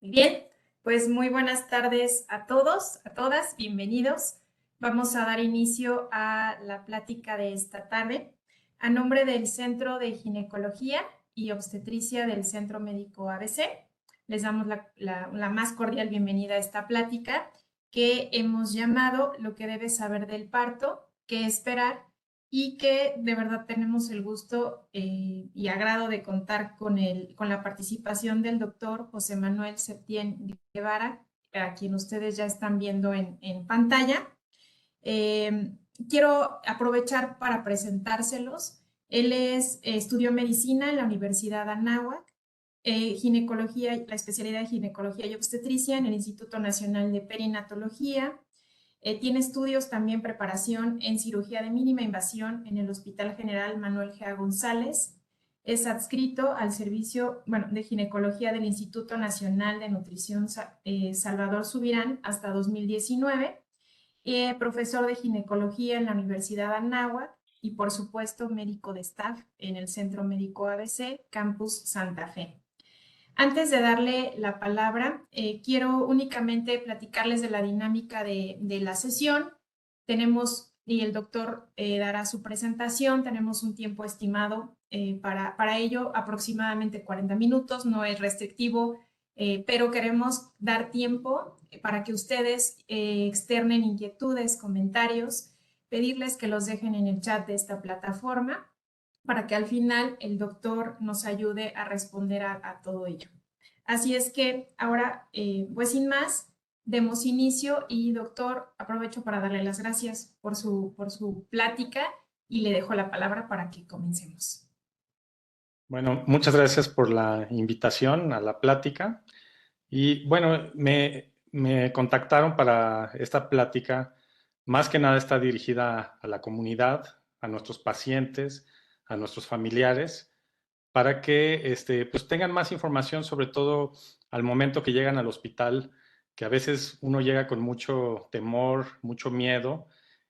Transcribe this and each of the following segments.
Bien, pues muy buenas tardes a todos, a todas, bienvenidos. Vamos a dar inicio a la plática de esta tarde. A nombre del Centro de Ginecología y Obstetricia del Centro Médico ABC, les damos la más cordial bienvenida a esta plática que hemos llamado Lo que debes saber del parto, qué esperar, y que de verdad tenemos el gusto y agrado de contar con la participación del doctor José Manuel Septién Guevara, a quien ustedes ya están viendo en pantalla. Eh, Quiero aprovechar para presentárselos. Él estudió medicina en la Universidad Anáhuac, ginecología, la especialidad de ginecología y obstetricia en el Instituto Nacional de Perinatología. Tiene estudios también preparación en cirugía de mínima invasión en el Hospital General Manuel G. González. Es adscrito al servicio de ginecología del Instituto Nacional de Nutrición Salvador Subirán hasta 2019. Profesor de ginecología en la Universidad Anáhuac y, por supuesto, médico de staff en el Centro Médico ABC, Campus Santa Fe. Antes de darle la palabra, quiero únicamente platicarles de la dinámica de la sesión. Tenemos, y el doctor dará su presentación, tenemos un tiempo estimado para ello, aproximadamente 40 minutos, no es restrictivo, pero queremos dar tiempo para que ustedes externen inquietudes, comentarios, pedirles que los dejen en el chat de esta plataforma para que al final el doctor nos ayude a responder a todo ello. Así es que ahora, pues sin más, demos inicio y doctor, aprovecho para darle las gracias por su plática y le dejo la palabra para que comencemos. Bueno, muchas gracias por la invitación a la plática. Y bueno, me contactaron para esta plática. Más que nada está dirigida a la comunidad, a nuestros pacientes, a nuestros familiares, para que pues tengan más información, sobre todo al momento que llegan al hospital, que a veces uno llega con mucho temor, mucho miedo.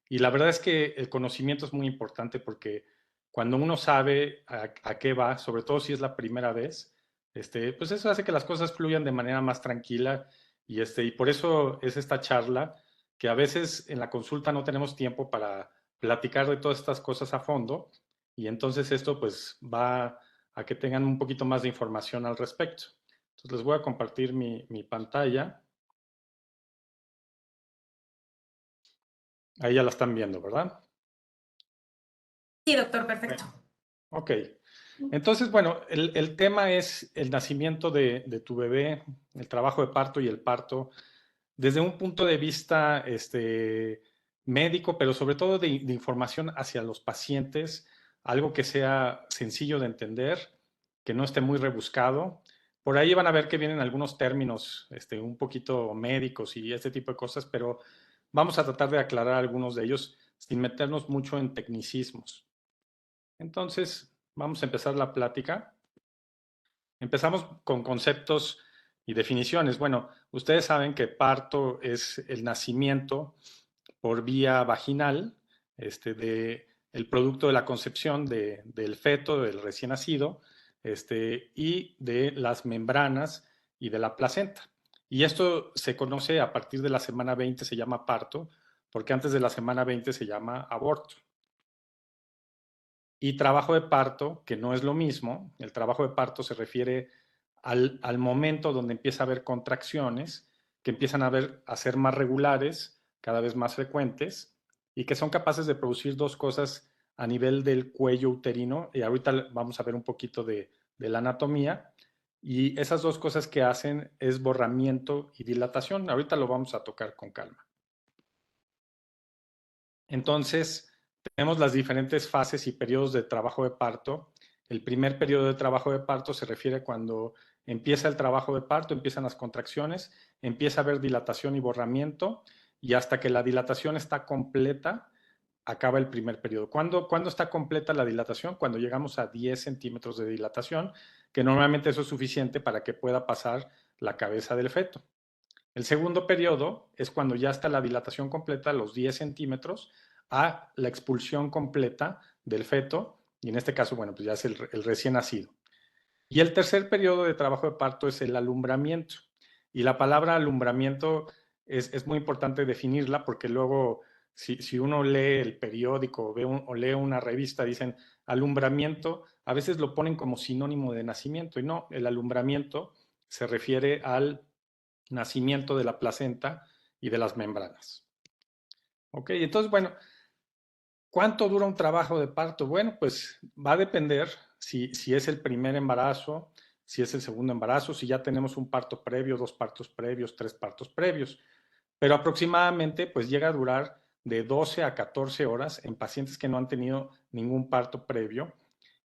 Y la verdad es que el conocimiento es muy importante porque cuando uno sabe a qué va, sobre todo si es la primera vez, pues eso hace que las cosas fluyan de manera más tranquila y por eso es esta charla que a veces en la consulta no tenemos tiempo para platicar de todas estas cosas a fondo y entonces esto pues va a que tengan un poquito más de información al respecto. Entonces les voy a compartir mi pantalla. Ahí ya la están viendo, ¿verdad? Sí, doctor, perfecto. Ok. Entonces, bueno, el tema es el nacimiento de tu bebé, el trabajo de parto y el parto, desde un punto de vista médico, pero sobre todo de información hacia los pacientes, algo que sea sencillo de entender, que no esté muy rebuscado. Por ahí van a ver que vienen algunos términos un poquito médicos y este tipo de cosas, pero vamos a tratar de aclarar algunos de ellos sin meternos mucho en tecnicismos. Entonces, vamos a empezar la plática. Empezamos con conceptos y definiciones. Bueno, ustedes saben que parto es el nacimiento por vía vaginal de el producto de la concepción del feto, del recién nacido, y de las membranas y de la placenta. Y esto se conoce a partir de la semana 20, se llama parto, porque antes de la semana 20 se llama aborto. Y trabajo de parto, que no es lo mismo, el trabajo de parto se refiere al momento donde empieza a haber contracciones, que empiezan a ser más regulares, cada vez más frecuentes, y que son capaces de producir dos cosas a nivel del cuello uterino, y ahorita vamos a ver un poquito de la anatomía, y esas dos cosas que hacen es borramiento y dilatación. Ahorita lo vamos a tocar con calma. Entonces, tenemos las diferentes fases y periodos de trabajo de parto. El primer periodo de trabajo de parto se refiere cuando empieza el trabajo de parto, empiezan las contracciones, empieza a haber dilatación y borramiento, y hasta que la dilatación está completa, acaba el primer periodo. ¿Cuándo está completa la dilatación? Cuando llegamos a 10 centímetros de dilatación, que normalmente eso es suficiente para que pueda pasar la cabeza del feto. El segundo periodo es cuando ya está la dilatación completa, los 10 centímetros, a la expulsión completa del feto, y en este caso, bueno, pues ya es el recién nacido. Y el tercer periodo de trabajo de parto es el alumbramiento. Y la palabra alumbramiento es muy importante definirla porque luego si uno lee el periódico o lee una revista, dicen alumbramiento, a veces lo ponen como sinónimo de nacimiento y no, el alumbramiento se refiere al nacimiento de la placenta y de las membranas. Ok, entonces, bueno, ¿cuánto dura un trabajo de parto? Bueno, pues va a depender si es el primer embarazo, si es el segundo embarazo, si ya tenemos un parto previo, 2 partos previos, 3 partos previos. Pero aproximadamente pues llega a durar de 12 a 14 horas en pacientes que no han tenido ningún parto previo.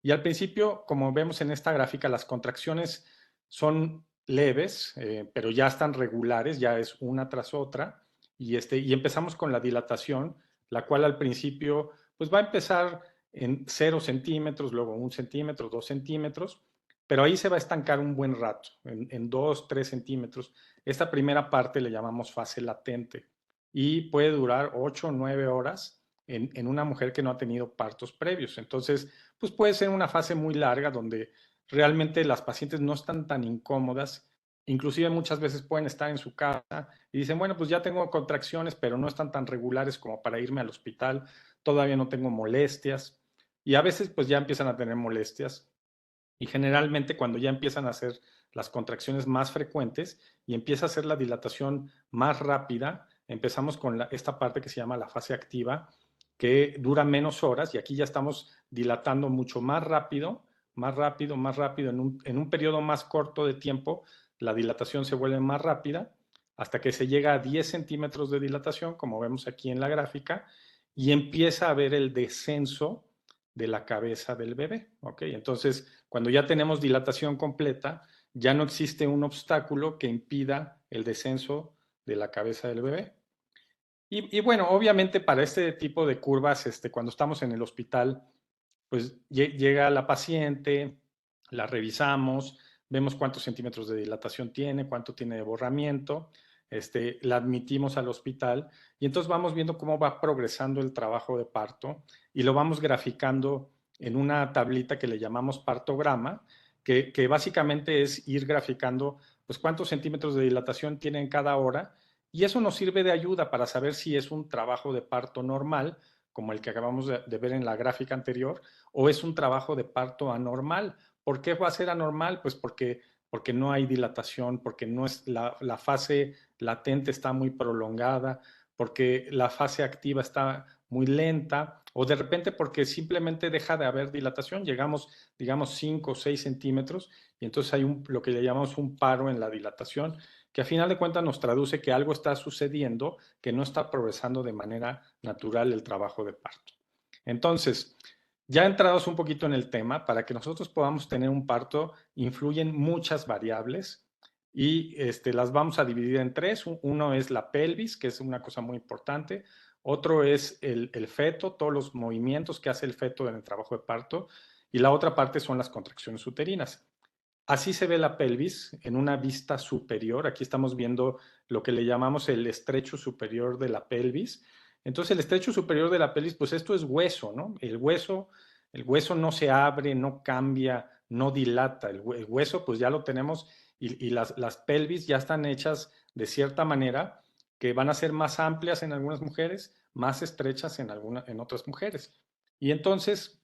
Y al principio, como vemos en esta gráfica, las contracciones son leves, pero ya están regulares, ya es una tras otra. Y empezamos con la dilatación, la cual al principio pues va a empezar en 0 centímetros, luego 1 centímetro, 2 centímetros, pero ahí se va a estancar un buen rato, en 2, 3 centímetros. Esta primera parte le llamamos fase latente y puede durar 8 o 9 horas en una mujer que no ha tenido partos previos. Entonces, pues puede ser una fase muy larga donde realmente las pacientes no están tan incómodas, inclusive muchas veces pueden estar en su casa y dicen, bueno, pues ya tengo contracciones, pero no están tan regulares como para irme al hospital, todavía no tengo molestias y a veces pues ya empiezan a tener molestias y generalmente cuando ya empiezan a hacer las contracciones más frecuentes y empieza a hacer la dilatación más rápida, empezamos con esta parte que se llama la fase activa, que dura menos horas y aquí ya estamos dilatando mucho más rápido, más rápido, más rápido, en un periodo más corto de tiempo, la dilatación se vuelve más rápida hasta que se llega a 10 centímetros de dilatación, como vemos aquí en la gráfica, y empieza a haber el descenso de la cabeza del bebé. ¿Ok? Entonces, cuando ya tenemos dilatación completa, ya no existe un obstáculo que impida el descenso de la cabeza del bebé. Y bueno, obviamente para este tipo de curvas, cuando estamos en el hospital, pues llega la paciente, la revisamos, vemos cuántos centímetros de dilatación tiene, cuánto tiene de borramiento, la admitimos al hospital y entonces vamos viendo cómo va progresando el trabajo de parto y lo vamos graficando en una tablita que le llamamos partograma, que básicamente es ir graficando pues cuántos centímetros de dilatación tiene en cada hora y eso nos sirve de ayuda para saber si es un trabajo de parto normal, como el que acabamos de ver en la gráfica anterior, o es un trabajo de parto anormal. ¿Por qué va a ser anormal? Pues porque no hay dilatación, porque no es la fase latente está muy prolongada, porque la fase activa está muy lenta, o de repente porque simplemente deja de haber dilatación, llegamos, digamos, 5 o 6 centímetros, y entonces hay lo que le llamamos un paro en la dilatación, que a final de cuentas nos traduce que algo está sucediendo, que no está progresando de manera natural el trabajo de parto. Entonces, ya entrados un poquito en el tema, para que nosotros podamos tener un parto, influyen muchas variables y las vamos a dividir en 3. Uno es la pelvis, que es una cosa muy importante. Otro es el feto, todos los movimientos que hace el feto en el trabajo de parto. Y la otra parte son las contracciones uterinas. Así se ve la pelvis en una vista superior. Aquí estamos viendo lo que le llamamos el estrecho superior de la pelvis. Entonces, el estrecho superior de la pelvis, pues esto es hueso, ¿no? El hueso no se abre, no cambia, no dilata. El hueso, pues ya lo tenemos y las pelvis ya están hechas de cierta manera que van a ser más amplias en algunas mujeres, más estrechas en otras mujeres. Y entonces,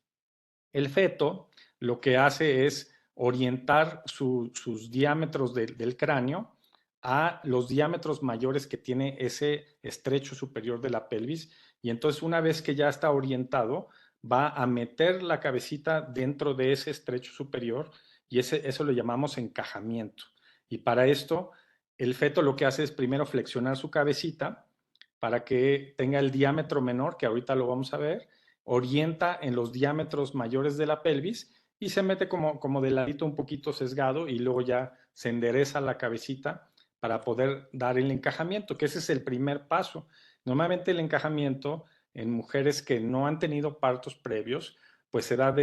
el feto lo que hace es orientar sus diámetros del cráneo a los diámetros mayores que tiene ese estrecho superior de la pelvis y entonces una vez que ya está orientado va a meter la cabecita dentro de ese estrecho superior y eso lo llamamos encajamiento. Y para esto el feto lo que hace es primero flexionar su cabecita para que tenga el diámetro menor, que ahorita lo vamos a ver, orienta en los diámetros mayores de la pelvis y se mete como de ladito un poquito sesgado y luego ya se endereza la cabecita para poder dar el encajamiento, que ese es el primer paso. Normalmente el encajamiento en mujeres que no han tenido partos previos, pues se da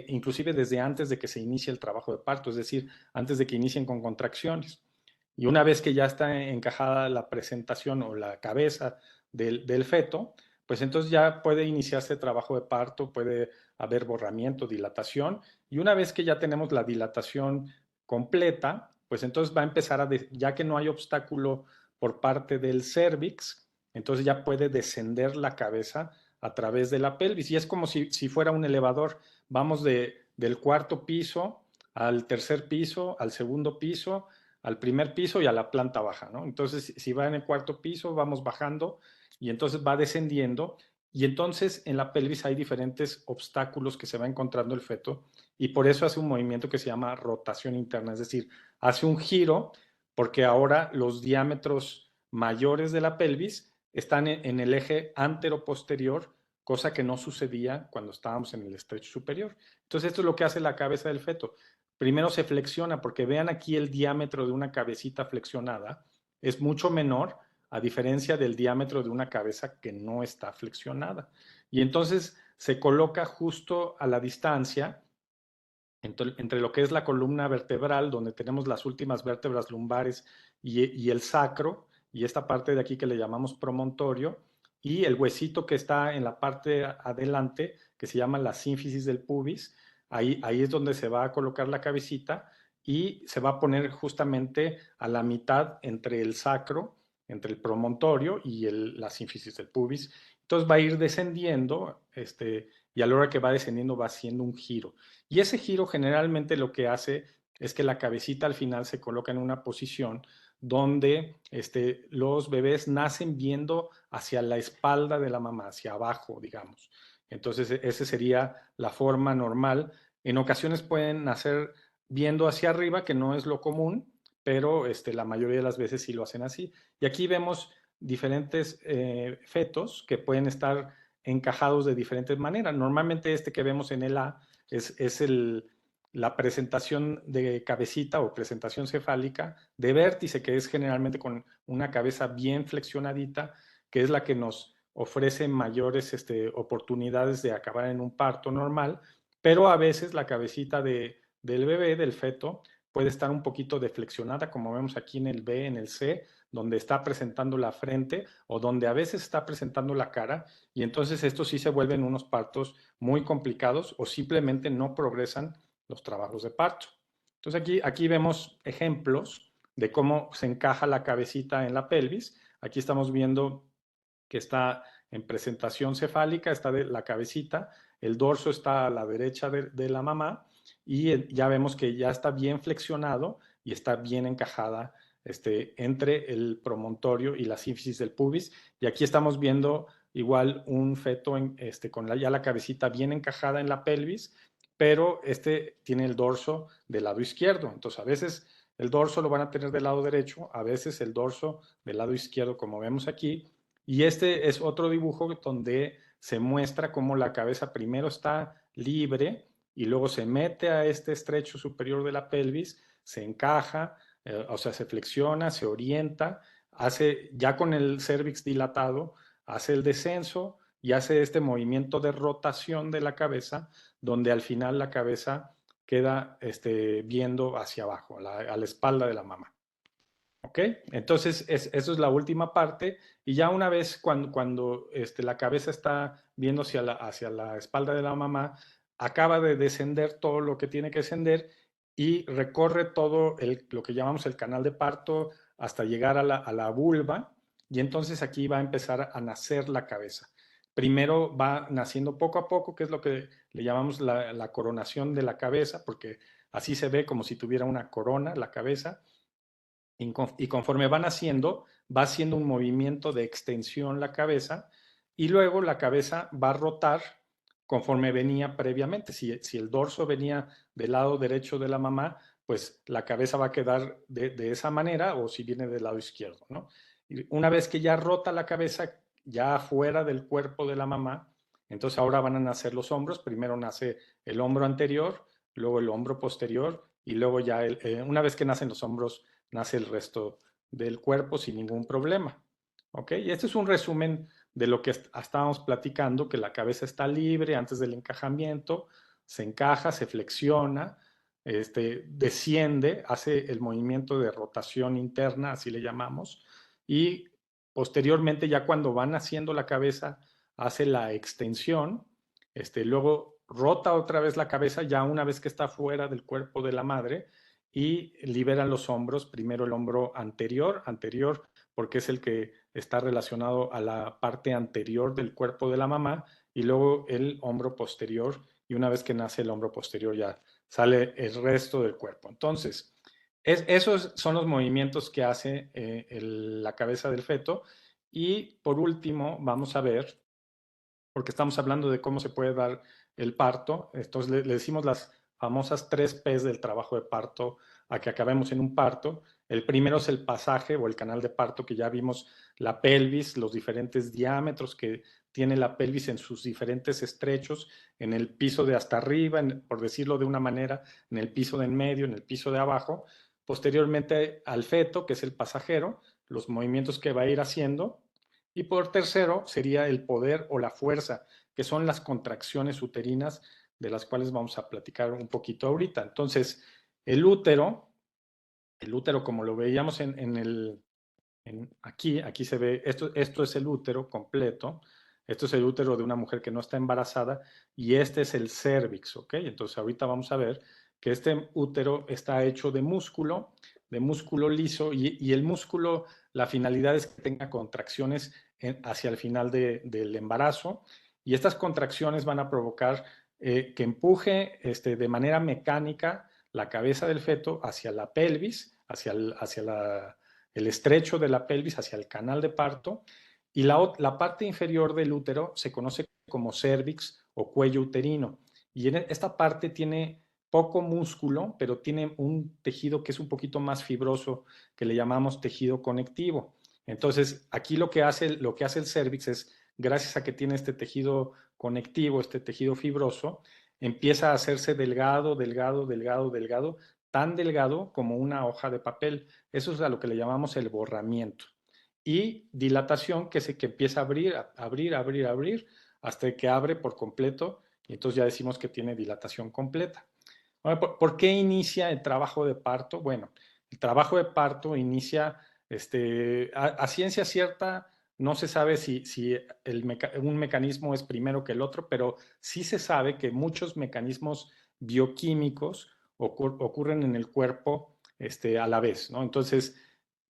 inclusive desde antes de que se inicie el trabajo de parto, es decir, antes de que inicien con contracciones. Y una vez que ya está encajada la presentación o la cabeza del feto, pues entonces ya puede iniciarse el trabajo de parto, puede haber borramiento, dilatación, y una vez que ya tenemos la dilatación completa, pues entonces va a empezar ya que no hay obstáculo por parte del cérvix, entonces ya puede descender la cabeza a través de la pelvis. Y es como si fuera un elevador. Vamos del cuarto piso al tercer piso, al segundo piso, al primer piso y a la planta baja, ¿no? Entonces, si va en el cuarto piso, vamos bajando y entonces va descendiendo. Y entonces en la pelvis hay diferentes obstáculos que se va encontrando el feto y por eso hace un movimiento que se llama rotación interna, es decir, hace un giro porque ahora los diámetros mayores de la pelvis están en el eje antero-posterior, cosa que no sucedía cuando estábamos en el estrecho superior. Entonces esto es lo que hace la cabeza del feto. Primero se flexiona, porque vean aquí el diámetro de una cabecita flexionada es mucho menor a diferencia del diámetro de una cabeza que no está flexionada. Y entonces se coloca justo a la distancia entre lo que es la columna vertebral, donde tenemos las últimas vértebras lumbares y el sacro, y esta parte de aquí que le llamamos promontorio, y el huesito que está en la parte adelante, que se llama la sínfisis del pubis, ahí es donde se va a colocar la cabecita y se va a poner justamente a la mitad entre el sacro, entre el promontorio y la sínfisis del pubis. Entonces va a ir descendiendo, y a la hora que va descendiendo va haciendo un giro. Y ese giro generalmente lo que hace es que la cabecita al final se coloca en una posición donde los bebés nacen viendo hacia la espalda de la mamá, hacia abajo, digamos. Entonces, esa sería la forma normal. En ocasiones pueden nacer viendo hacia arriba, que no es lo común, pero la mayoría de las veces sí lo hacen así. Y aquí vemos diferentes fetos que pueden estar encajados de diferentes maneras. Normalmente este que vemos en el A es la presentación de cabecita o presentación cefálica de vértice, que es generalmente con una cabeza bien flexionadita, que es la que nos ofrece mayores oportunidades de acabar en un parto normal, pero a veces la cabecita del bebé, del feto, puede estar un poquito deflexionada, como vemos aquí en el B, en el C, donde está presentando la frente o donde a veces está presentando la cara, y entonces estos sí se vuelven unos partos muy complicados o simplemente no progresan los trabajos de parto. Entonces aquí vemos ejemplos de cómo se encaja la cabecita en la pelvis. Aquí estamos viendo que está en presentación cefálica, está de la cabecita, el dorso está a la derecha de la mamá y ya vemos que ya está bien flexionado y está bien encajada entre el promontorio y la sínfisis del pubis. Y aquí estamos viendo igual un feto con ya la cabecita bien encajada en la pelvis, pero tiene el dorso del lado izquierdo. Entonces a veces el dorso lo van a tener del lado derecho, a veces el dorso del lado izquierdo, como vemos aquí. Y este es otro dibujo donde se muestra cómo la cabeza primero está libre y luego se mete a este estrecho superior de la pelvis, se encaja, o sea, se flexiona, se orienta, hace ya con el cérvix dilatado, hace el descenso y hace este movimiento de rotación de la cabeza, donde al final la cabeza queda viendo hacia abajo, a la espalda de la mamá. ¿Ok? Entonces, eso es la última parte. Y ya una vez cuando la cabeza está viendo hacia la espalda de la mamá, acaba de descender todo lo que tiene que descender y recorre todo lo que llamamos el canal de parto hasta llegar a la vulva. Y entonces aquí va a empezar a nacer la cabeza. Primero va naciendo poco a poco, que es lo que le llamamos la coronación de la cabeza, porque así se ve como si tuviera una corona la cabeza y conforme van haciendo, va haciendo un movimiento de extensión la cabeza y luego la cabeza va a rotar conforme venía previamente. Si el dorso venía del lado derecho de la mamá, pues la cabeza va a quedar de esa manera o si viene del lado izquierdo, ¿no? Y una vez que ya rota la cabeza, ya fuera del cuerpo de la mamá, entonces ahora van a nacer los hombros. Primero nace el hombro anterior, luego el hombro posterior y luego ya una vez que nacen los hombros nace el resto del cuerpo sin ningún problema. ¿Ok? Y este es un resumen de lo que estábamos platicando, que la cabeza está libre antes del encajamiento, se encaja, se flexiona, desciende, hace el movimiento de rotación interna, así le llamamos, y posteriormente ya cuando van haciendo la cabeza, hace la extensión, luego rota otra vez la cabeza ya una vez que está fuera del cuerpo de la madre y liberan los hombros, primero el hombro anterior, porque es el que está relacionado a la parte anterior del cuerpo de la mamá, y luego el hombro posterior, y una vez que nace el hombro posterior ya sale el resto del cuerpo. Entonces, esos son los movimientos que hace la cabeza del feto. Y por último, vamos a ver, porque estamos hablando de cómo se puede dar el parto, entonces le decimos las famosas 3 P's del trabajo de parto a que acabemos en un parto. El primero es el pasaje o el canal de parto, que ya vimos la pelvis, los diferentes diámetros que tiene la pelvis en sus diferentes estrechos, en el piso de hasta arriba, por decirlo de una manera, en el piso de en medio, en el piso de abajo. Posteriormente al feto, que es el pasajero, los movimientos que va a ir haciendo. Y por tercero sería el poder o la fuerza, que son las contracciones uterinas, de las cuales vamos a platicar un poquito ahorita. Entonces, el útero como lo veíamos aquí se ve, esto es el útero completo, esto es el útero de una mujer que no está embarazada, y este es el cérvix, ¿ok? Entonces ahorita vamos a ver que este útero está hecho de músculo liso, y el músculo, la finalidad es que tenga contracciones hacia el final del embarazo, y estas contracciones van a provocar que empuje de manera mecánica la cabeza del feto hacia la pelvis, hacia el estrecho de la pelvis, hacia el canal de parto, y la parte inferior del útero se conoce como cérvix o cuello uterino, y en esta parte tiene poco músculo, pero tiene un tejido que es un poquito más fibroso, que le llamamos tejido conectivo. Entonces, aquí lo que hace el cérvix es, gracias a que tiene este tejido conectivo, este tejido fibroso, empieza a hacerse delgado, delgado, delgado, delgado, tan delgado como una hoja de papel. Eso es a lo que le llamamos el borramiento. Y dilatación, que empieza a abrir, abrir, abrir, abrir, hasta que abre por completo, y entonces ya decimos que tiene dilatación completa. Ahora, ¿por qué inicia el trabajo de parto? Bueno, el trabajo de parto inicia, a ciencia cierta, no se sabe si un mecanismo es primero que el otro, pero sí se sabe que muchos mecanismos bioquímicos ocurren en el cuerpo a la vez, ¿no? Entonces,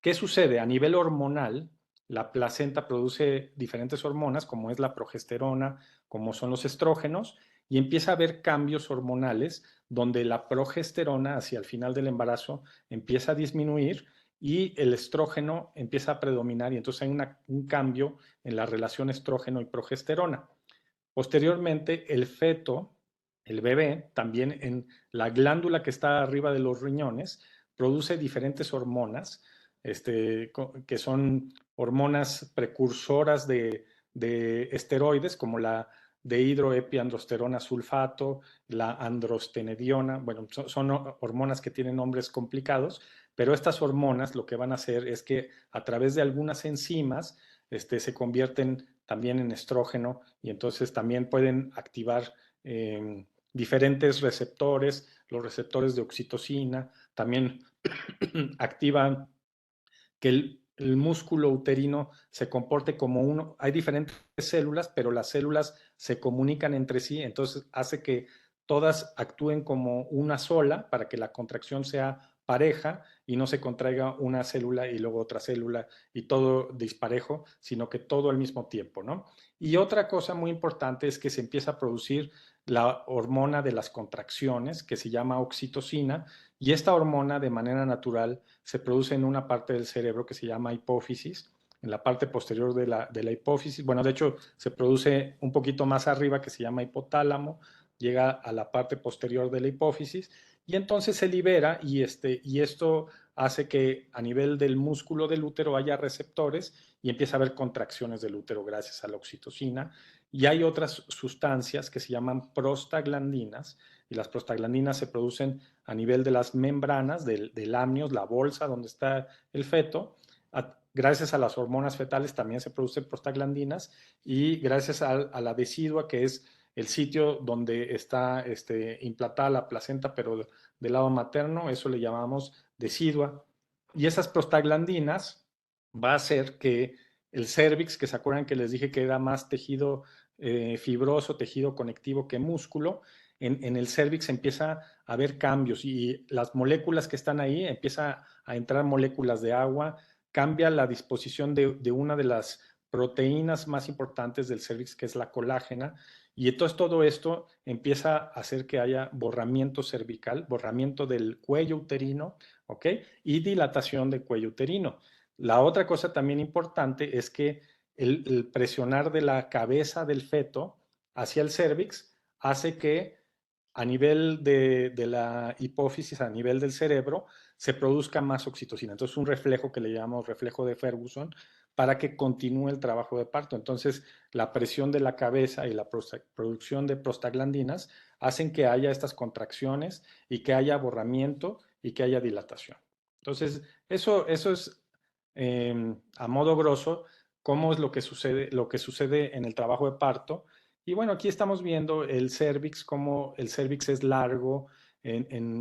¿qué sucede? A nivel hormonal, la placenta produce diferentes hormonas, como es la progesterona, como son los estrógenos, y empieza a haber cambios hormonales donde la progesterona hacia el final del embarazo empieza a disminuir y el estrógeno empieza a predominar, y entonces hay un cambio en la relación estrógeno y progesterona. Posteriormente, el feto, el bebé, también en la glándula que está arriba de los riñones, produce diferentes hormonas, que son hormonas precursoras de esteroides, como la dehidroepiandrosterona sulfato, la androstenediona. Bueno, son hormonas que tienen nombres complicados, pero estas hormonas lo que van a hacer es que a través de algunas enzimas se convierten también en estrógeno, y entonces también pueden activar diferentes receptores, los receptores de oxitocina, también activan que el músculo uterino se comporte como uno. Hay diferentes células, pero las células se comunican entre sí, entonces hace que todas actúen como una sola para que la contracción sea pareja y no se contraiga una célula y luego otra célula y todo disparejo, sino que todo al mismo tiempo, ¿no? Y otra cosa muy importante es que se empieza a producir la hormona de las contracciones, que se llama oxitocina, y esta hormona de manera natural se produce en una parte del cerebro que se llama hipófisis, en la parte posterior de la hipófisis. Bueno, de hecho, se produce un poquito más arriba, que se llama hipotálamo, llega a la parte posterior de la hipófisis, y entonces se libera, y esto hace que a nivel del músculo del útero haya receptores y empieza a haber contracciones del útero gracias a la oxitocina. Y hay otras sustancias que se llaman prostaglandinas, y las prostaglandinas se producen a nivel de las membranas del amnios, la bolsa donde está el feto. Gracias a las hormonas fetales también se producen prostaglandinas, y gracias a la decidua, que es el sitio donde está implantada la placenta, pero del lado materno, eso le llamamos decidua. Y esas prostaglandinas va a hacer que el cérvix, que se acuerdan que les dije que era más tejido fibroso, tejido conectivo que músculo, en el cérvix empieza a haber cambios y las moléculas que están ahí, empieza a entrar moléculas de agua, cambia la disposición de una de las proteínas más importantes del cérvix, que es la colágena, y entonces todo esto empieza a hacer que haya borramiento cervical, borramiento del cuello uterino, ¿ok? Y dilatación del cuello uterino. La otra cosa también importante es que el presionar de la cabeza del feto hacia el cérvix hace que a nivel de la hipófisis, a nivel del cerebro, se produzca más oxitocina. Entonces, un reflejo que le llamamos reflejo de Ferguson para que continúe el trabajo de parto. Entonces, la presión de la cabeza y la producción de prostaglandinas hacen que haya estas contracciones y que haya borramiento y que haya dilatación. Entonces, eso es a modo grosso cómo es lo que sucede en el trabajo de parto. Y bueno, aquí estamos viendo el cérvix, cómo el cérvix es largo.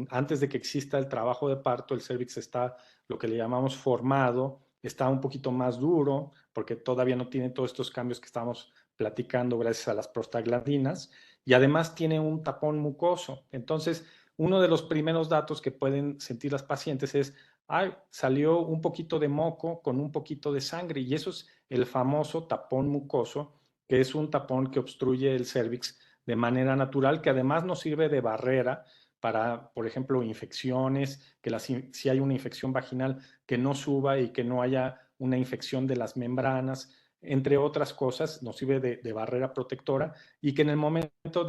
Antes de que exista el trabajo de parto, el cérvix está lo que le llamamos formado, está un poquito más duro porque todavía no tiene todos estos cambios que estamos platicando gracias a las prostaglandinas y además tiene un tapón mucoso. Entonces, uno de los primeros datos que pueden sentir las pacientes es, ay, salió un poquito de moco con un poquito de sangre y eso es el famoso tapón mucoso, que es un tapón que obstruye el cérvix de manera natural, que además nos sirve de barrera para, por ejemplo, infecciones, si hay una infección vaginal, que no suba y que no haya una infección de las membranas, entre otras cosas, nos sirve de barrera protectora y que en el momento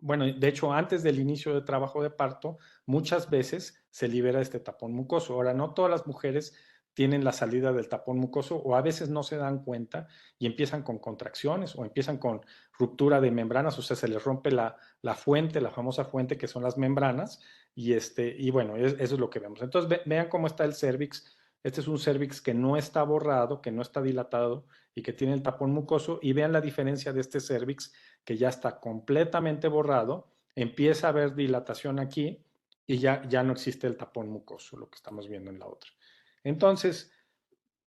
bueno, de hecho, antes del inicio del trabajo de parto, muchas veces se libera este tapón mucoso. Ahora, no todas las mujeres tienen la salida del tapón mucoso o a veces no se dan cuenta y empiezan con contracciones o empiezan con ruptura de membranas, o sea, se les rompe la fuente, la famosa fuente que son las membranas y bueno, eso es lo que vemos. Entonces, vean cómo está el cérvix. Este es un cérvix que no está borrado, que no está dilatado y que tiene el tapón mucoso y vean la diferencia de este cérvix que ya está completamente borrado, empieza a haber dilatación aquí y ya no existe el tapón mucoso, lo que estamos viendo en la otra. Entonces,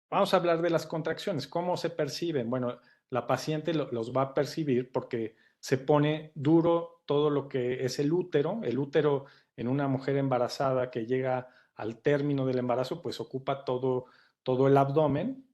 vamos a hablar de las contracciones. ¿Cómo se perciben? Bueno, la paciente los va a percibir porque se pone duro todo lo que es el útero. El útero en una mujer embarazada que llega al término del embarazo, pues ocupa todo el abdomen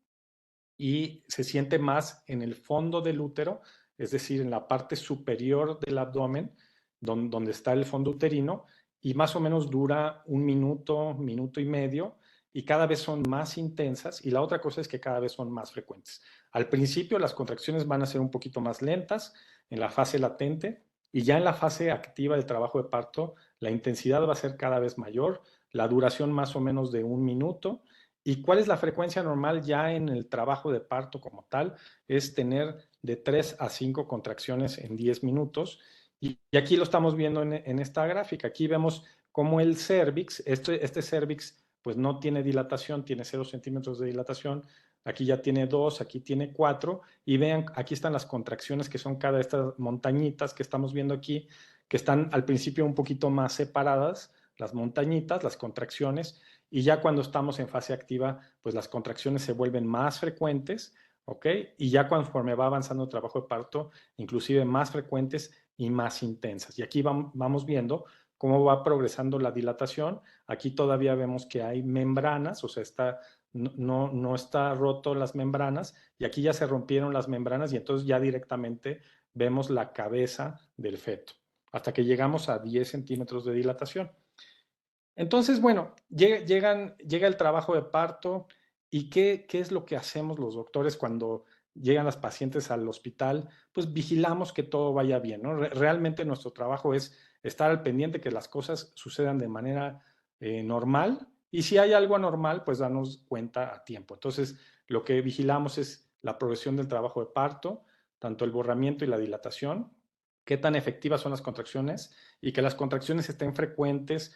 y se siente más en el fondo del útero, es decir, en la parte superior del abdomen, donde está el fondo uterino, y más o menos dura un minuto, minuto y medio, y cada vez son más intensas, y la otra cosa es que cada vez son más frecuentes. Al principio las contracciones van a ser un poquito más lentas en la fase latente, y ya en la fase activa del trabajo de parto, la intensidad va a ser cada vez mayor, la duración más o menos de un minuto, ¿y cuál es la frecuencia normal ya en el trabajo de parto como tal? Es tener de 3 a 5 contracciones en 10 minutos. Y aquí lo estamos viendo en esta gráfica. Aquí vemos cómo el cérvix, este cérvix pues no tiene dilatación, tiene 0 centímetros de dilatación. Aquí ya tiene 2, aquí tiene 4. Y vean, aquí están las contracciones que son cada de estas montañitas que estamos viendo aquí, que están al principio un poquito más separadas, las montañitas, las contracciones, y ya cuando estamos en fase activa, pues las contracciones se vuelven más frecuentes, ¿ok? Y ya conforme va avanzando el trabajo de parto, inclusive más frecuentes y más intensas. Y aquí vamos viendo cómo va progresando la dilatación. Aquí todavía vemos que hay membranas, o sea, no está roto las membranas, y aquí ya se rompieron las membranas y entonces ya directamente vemos la cabeza del feto, hasta que llegamos a 10 centímetros de dilatación. Entonces, bueno, llega el trabajo de parto y ¿qué es lo que hacemos los doctores cuando llegan las pacientes al hospital? Pues vigilamos que todo vaya bien, ¿no? Realmente nuestro trabajo es estar al pendiente que las cosas sucedan de manera normal y si hay algo anormal, pues darnos cuenta a tiempo. Entonces, lo que vigilamos es la progresión del trabajo de parto, tanto el borramiento y la dilatación, qué tan efectivas son las contracciones y que las contracciones estén frecuentes,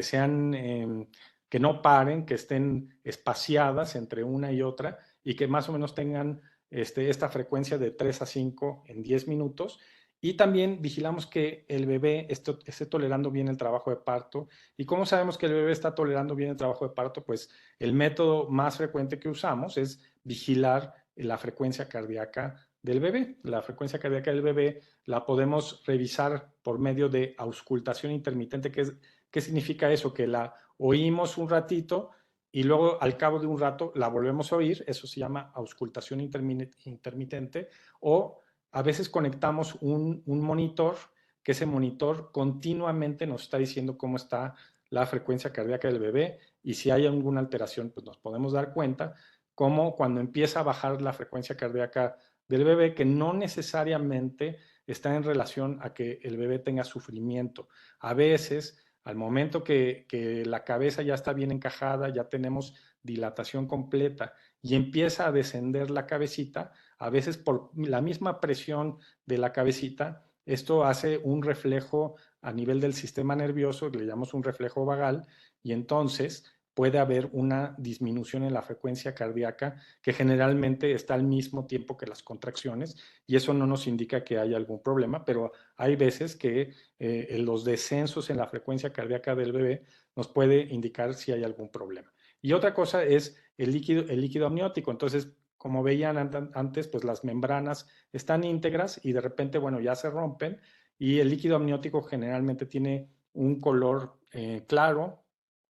sean, que no paren, que estén espaciadas entre una y otra y que más o menos tengan esta frecuencia de 3 a 5 en 10 minutos. Y también vigilamos que el bebé esté tolerando bien el trabajo de parto. ¿Y cómo sabemos que el bebé está tolerando bien el trabajo de parto? Pues el método más frecuente que usamos es vigilar la frecuencia cardíaca del bebé. La frecuencia cardíaca del bebé la podemos revisar por medio de auscultación intermitente. ¿Qué significa eso? Que la oímos un ratito y luego al cabo de un rato la volvemos a oír. Eso se llama auscultación intermitente. O a veces conectamos un monitor, que ese monitor continuamente nos está diciendo cómo está la frecuencia cardíaca del bebé, y si hay alguna alteración, pues nos podemos dar cuenta, como cuando empieza a bajar la frecuencia cardíaca del bebé, que no necesariamente está en relación a que el bebé tenga sufrimiento. A veces, al momento que la cabeza ya está bien encajada, ya tenemos dilatación completa y empieza a descender la cabecita, a veces por la misma presión de la cabecita, esto hace un reflejo a nivel del sistema nervioso, le llamamos un reflejo vagal, y entonces puede haber una disminución en la frecuencia cardíaca que generalmente está al mismo tiempo que las contracciones, y eso no nos indica que haya algún problema, pero hay veces que los descensos en la frecuencia cardíaca del bebé nos puede indicar si hay algún problema. Y otra cosa es el líquido amniótico. Entonces, como veían antes, pues las membranas están íntegras y de repente, bueno, ya se rompen, y el líquido amniótico generalmente tiene un color claro,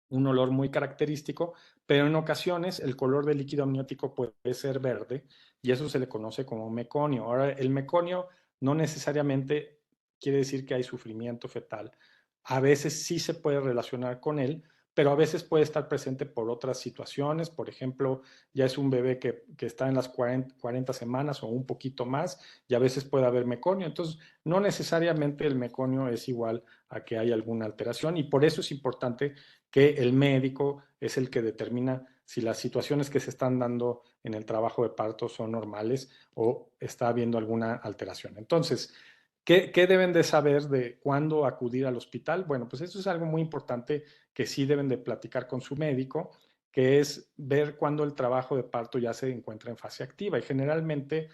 un olor muy característico, pero en ocasiones el color del líquido amniótico puede ser verde, y eso se le conoce como meconio. Ahora, el meconio no necesariamente quiere decir que hay sufrimiento fetal. A veces sí se puede relacionar con él, pero a veces puede estar presente por otras situaciones. Por ejemplo, ya es un bebé que está en las 40 semanas o un poquito más, y a veces puede haber meconio. Entonces, no necesariamente el meconio es igual a que hay alguna alteración, y por eso es importante que el médico es el que determina si las situaciones que se están dando en el trabajo de parto son normales o está habiendo alguna alteración. Entonces, ¿qué deben de saber de cuándo acudir al hospital? Bueno, pues eso es algo muy importante que sí deben de platicar con su médico, que es ver cuándo el trabajo de parto ya se encuentra en fase activa. Y generalmente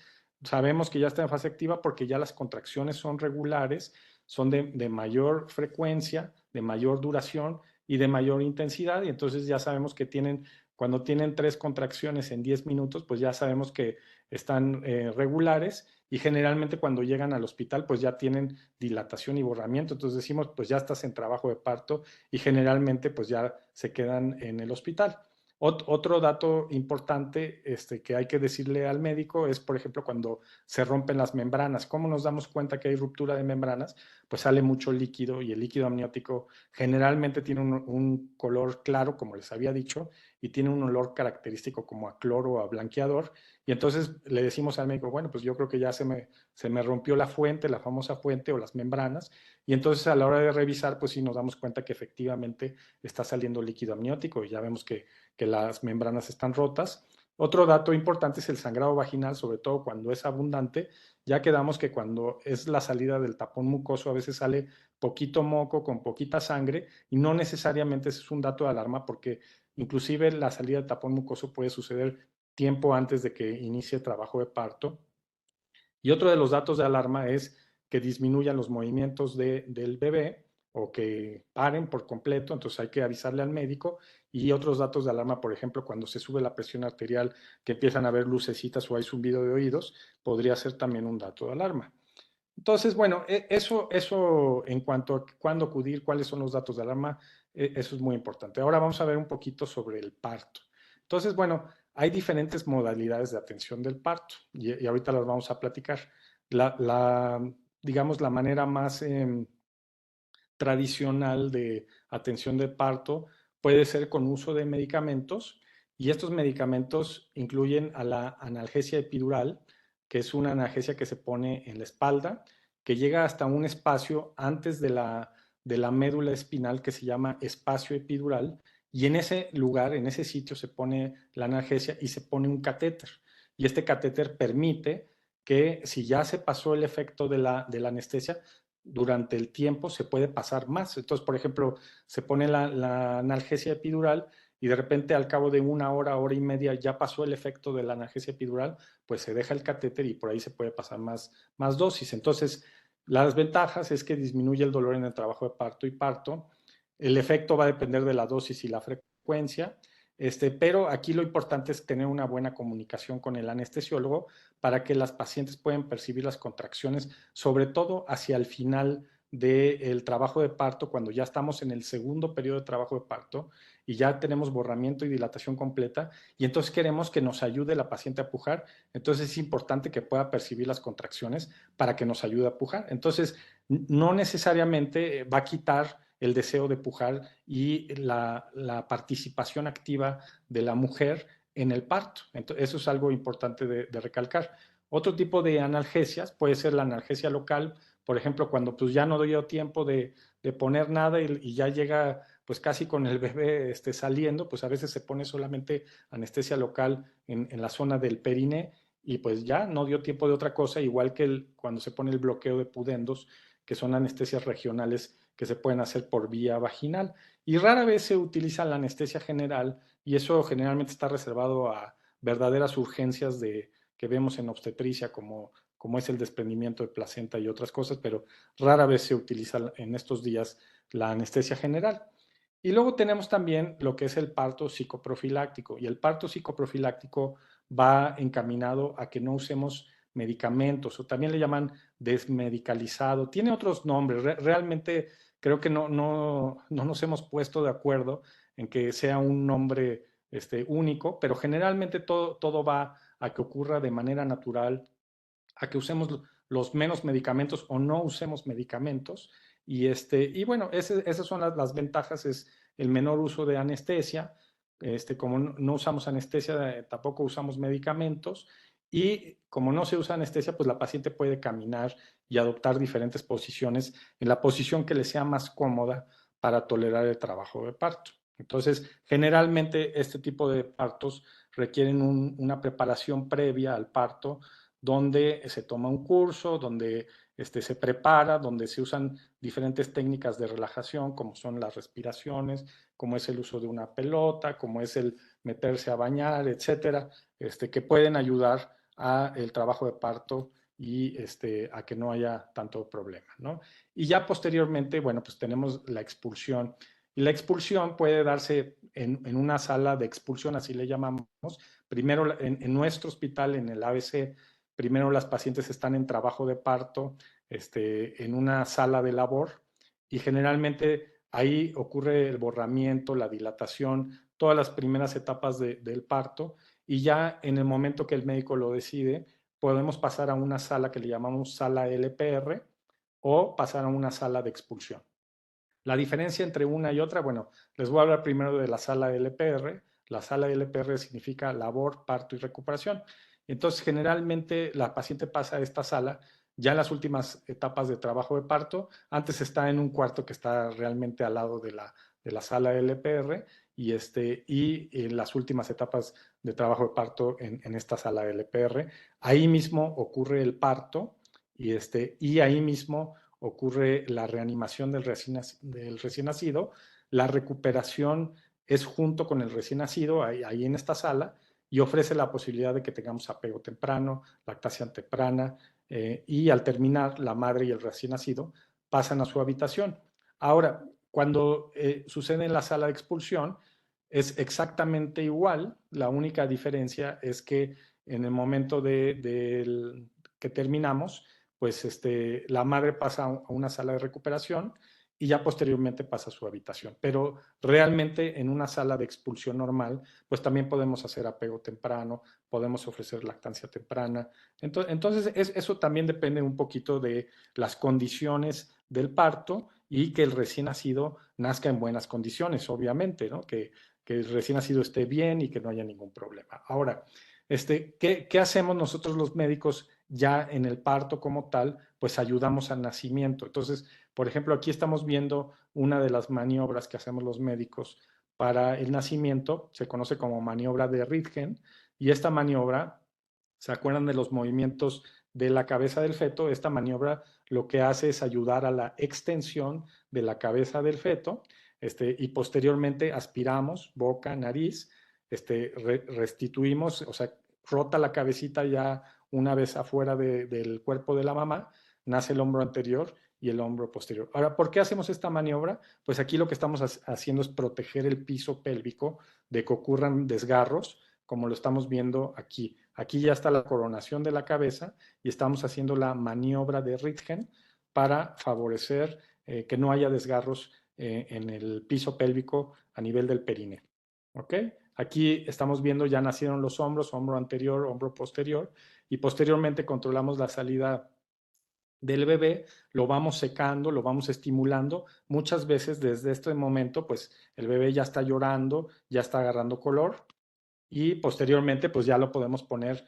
sabemos que ya está en fase activa porque ya las contracciones son regulares, son de mayor frecuencia, de mayor duración y de mayor intensidad, y entonces ya sabemos que cuando tienen 3 contracciones en 10 minutos, pues ya sabemos que están regulares, y generalmente cuando llegan al hospital, pues ya tienen dilatación y borramiento. Entonces decimos, pues ya estás en trabajo de parto, y generalmente pues ya se quedan en el hospital. Otro dato importante que hay que decirle al médico es, por ejemplo, cuando se rompen las membranas. ¿Cómo nos damos cuenta que hay ruptura de membranas? Pues sale mucho líquido, y el líquido amniótico generalmente tiene un color claro, como les había dicho, y tiene un olor característico como a cloro o a blanqueador. Y entonces le decimos al médico, bueno, pues yo creo que ya se me rompió la fuente, la famosa fuente o las membranas. Y entonces a la hora de revisar, pues sí nos damos cuenta que efectivamente está saliendo líquido amniótico, y ya vemos que las membranas están rotas. Otro dato importante es el sangrado vaginal, sobre todo cuando es abundante. Ya quedamos que cuando es la salida del tapón mucoso, a veces sale poquito moco con poquita sangre, y no necesariamente ese es un dato de alarma, porque inclusive la salida del tapón mucoso puede suceder tiempo antes de que inicie el trabajo de parto. Y otro de los datos de alarma es que disminuyan los movimientos del bebé, o que paren por completo, entonces hay que avisarle al médico. Y otros datos de alarma, por ejemplo, cuando se sube la presión arterial, que empiezan a haber lucecitas o hay zumbido de oídos, podría ser también un dato de alarma. Entonces, bueno, eso en cuanto a cuándo acudir, cuáles son los datos de alarma, eso es muy importante. Ahora vamos a ver un poquito sobre el parto. Entonces, bueno, hay diferentes modalidades de atención del parto, y ahorita las vamos a platicar. Digamos, la manera más tradicional de atención de parto puede ser con uso de medicamentos, y estos medicamentos incluyen a la analgesia epidural, que es una analgesia que se pone en la espalda, que llega hasta un espacio antes de la médula espinal que se llama espacio epidural, y en ese lugar, en ese sitio, se pone la analgesia y se pone un catéter. Y este catéter permite que, si ya se pasó el efecto de la anestesia, durante el tiempo se puede pasar más. Entonces, por ejemplo, se pone la analgesia epidural, y de repente al cabo de una hora, hora y media, ya pasó el efecto de la analgesia epidural, pues se deja el catéter y por ahí se puede pasar más dosis. Entonces, las ventajas es que disminuye el dolor en el trabajo de parto y parto. El efecto va a depender de la dosis y la frecuencia. Pero aquí lo importante es tener una buena comunicación con el anestesiólogo para que las pacientes puedan percibir las contracciones, sobre todo hacia el final del trabajo de parto, cuando ya estamos en el segundo periodo de trabajo de parto y ya tenemos borramiento y dilatación completa, y entonces queremos que nos ayude la paciente a pujar. Entonces es importante que pueda percibir las contracciones para que nos ayude a pujar. Entonces no necesariamente va a quitar el deseo de pujar y la participación activa de la mujer en el parto. Entonces, eso es algo importante de recalcar. Otro tipo de analgesias puede ser la analgesia local, por ejemplo, cuando pues ya no dio tiempo de poner nada y ya llega pues casi con el bebé saliendo, pues a veces se pone solamente anestesia local en la zona del periné y pues ya no dio tiempo de otra cosa, igual que cuando se pone el bloqueo de pudendos, que son anestesias regionales que se pueden hacer por vía vaginal. Y rara vez se utiliza la anestesia general y eso generalmente está reservado a verdaderas urgencias que vemos en obstetricia, como es el desprendimiento de placenta y otras cosas, pero rara vez se utiliza en estos días la anestesia general. Y luego tenemos también lo que es el parto psicoprofiláctico, y el parto psicoprofiláctico va encaminado a que no usemos medicamentos, o también le llaman desmedicalizado. Tiene otros nombres, realmente creo que no nos hemos puesto de acuerdo en que sea un nombre único, pero generalmente todo va a que ocurra de manera natural, a que usemos los menos medicamentos o no usemos medicamentos. Y bueno, esas son las ventajas, es el menor uso de anestesia, como no usamos anestesia, tampoco usamos medicamentos, y como no se usa anestesia, pues la paciente puede caminar y adoptar diferentes posiciones en la posición que le sea más cómoda para tolerar el trabajo de parto. Entonces, generalmente este tipo de partos requieren una preparación previa al parto, donde se toma un curso, donde se prepara, donde se usan diferentes técnicas de relajación, como son las respiraciones, como es el uso de una pelota, como es el meterse a bañar, etcétera, que pueden ayudar a el trabajo de parto y a que no haya tanto problema, ¿no? Y ya posteriormente, bueno, pues tenemos la expulsión. Y la expulsión puede darse en una sala de expulsión, así le llamamos. Primero en nuestro hospital, en el ABC, primero las pacientes están en trabajo de parto, en una sala de labor, y generalmente ahí ocurre el borramiento, la dilatación, todas las primeras etapas del parto, y ya en el momento que el médico lo decide, podemos pasar a una sala que le llamamos sala LPR o pasar a una sala de expulsión. La diferencia entre una y otra, bueno, les voy a hablar primero de la sala LPR. La sala LPR significa labor, parto y recuperación. Entonces, generalmente la paciente pasa a esta sala ya en las últimas etapas de trabajo de parto. Antes está en un cuarto que está realmente al lado de la sala LPR, y en las últimas etapas de trabajo de parto en esta sala LPR. Ahí mismo ocurre el parto y ahí mismo ocurre la reanimación del recién nacido, la recuperación es junto con el recién nacido, ahí en esta sala, y ofrece la posibilidad de que tengamos apego temprano, lactancia temprana, y al terminar, la madre y el recién nacido pasan a su habitación. Ahora, cuando sucede en la sala de expulsión, es exactamente igual, la única diferencia es que en el momento que terminamos, pues la madre pasa a una sala de recuperación y ya posteriormente pasa a su habitación. Pero realmente en una sala de expulsión normal, pues también podemos hacer apego temprano, podemos ofrecer lactancia temprana. Entonces eso también depende un poquito de las condiciones del parto y que el recién nacido nazca en buenas condiciones, obviamente, ¿no? Que el recién nacido esté bien y que no haya ningún problema. Ahora, ¿qué hacemos nosotros los médicos ya en el parto como tal? Pues ayudamos al nacimiento. Entonces, por ejemplo, aquí estamos viendo una de las maniobras que hacemos los médicos para el nacimiento, se conoce como maniobra de Ritgen, y esta maniobra, ¿se acuerdan de los movimientos de la cabeza del feto? Esta maniobra lo que hace es ayudar a la extensión de la cabeza del feto, y posteriormente aspiramos boca, nariz, restituimos, o sea, rota la cabecita ya una vez afuera del cuerpo de la mamá, nace el hombro anterior y el hombro posterior. Ahora, ¿por qué hacemos esta maniobra? Pues aquí lo que estamos haciendo es proteger el piso pélvico de que ocurran desgarros, como lo estamos viendo aquí. Aquí ya está la coronación de la cabeza y estamos haciendo la maniobra de Ritgen para favorecer que no haya desgarros en el piso pélvico a nivel del períneo. ¿Ok? Aquí estamos viendo ya nacieron los hombros, hombro anterior, hombro posterior, y posteriormente controlamos la salida del bebé, lo vamos secando, lo vamos estimulando. Muchas veces desde este momento, pues el bebé ya está llorando, ya está agarrando color, y posteriormente pues ya lo podemos poner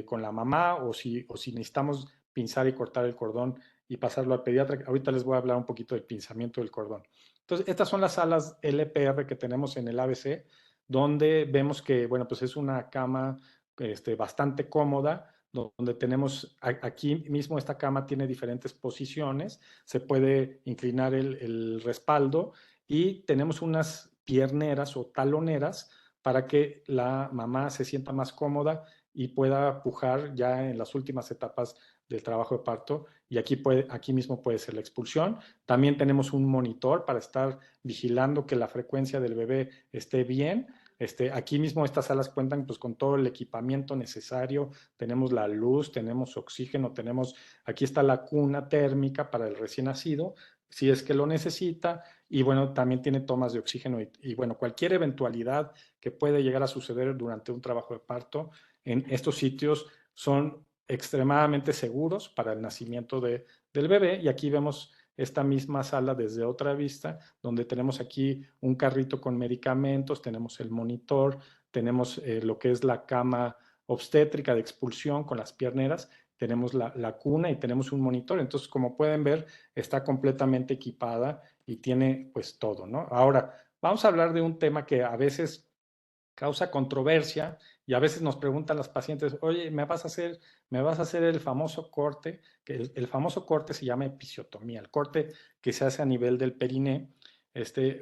con la mamá, o si necesitamos pinzar y cortar el cordón y pasarlo al pediatra. Ahorita les voy a hablar un poquito del pinzamiento del cordón. Entonces, estas son las salas LPR que tenemos en el ABC, donde vemos que, bueno, pues es una cama bastante cómoda, donde tenemos aquí mismo esta cama tiene diferentes posiciones, se puede inclinar el respaldo y tenemos unas pierneras o taloneras para que la mamá se sienta más cómoda y pueda pujar ya en las últimas etapas del trabajo de parto. Y aquí mismo puede ser la expulsión. También tenemos un monitor para estar vigilando que la frecuencia del bebé esté bien. Aquí mismo estas salas cuentan pues con todo el equipamiento necesario, tenemos la luz, tenemos oxígeno, aquí está la cuna térmica para el recién nacido, si es que lo necesita, y bueno, también tiene tomas de oxígeno y bueno, cualquier eventualidad que puede llegar a suceder durante un trabajo de parto en estos sitios son extremadamente seguros para el nacimiento del bebé. Y aquí vemos esta misma sala desde otra vista, donde tenemos aquí un carrito con medicamentos, tenemos el monitor, tenemos lo que es la cama obstétrica de expulsión con las pierneras, tenemos la cuna y tenemos un monitor. Entonces, como pueden ver, está completamente equipada y tiene pues todo, ¿no? Ahora, vamos a hablar de un tema que a veces causa controversia y a veces nos preguntan las pacientes, oye, ¿me vas a hacer el famoso corte? Que el famoso corte se llama episiotomía, el corte que se hace a nivel del periné.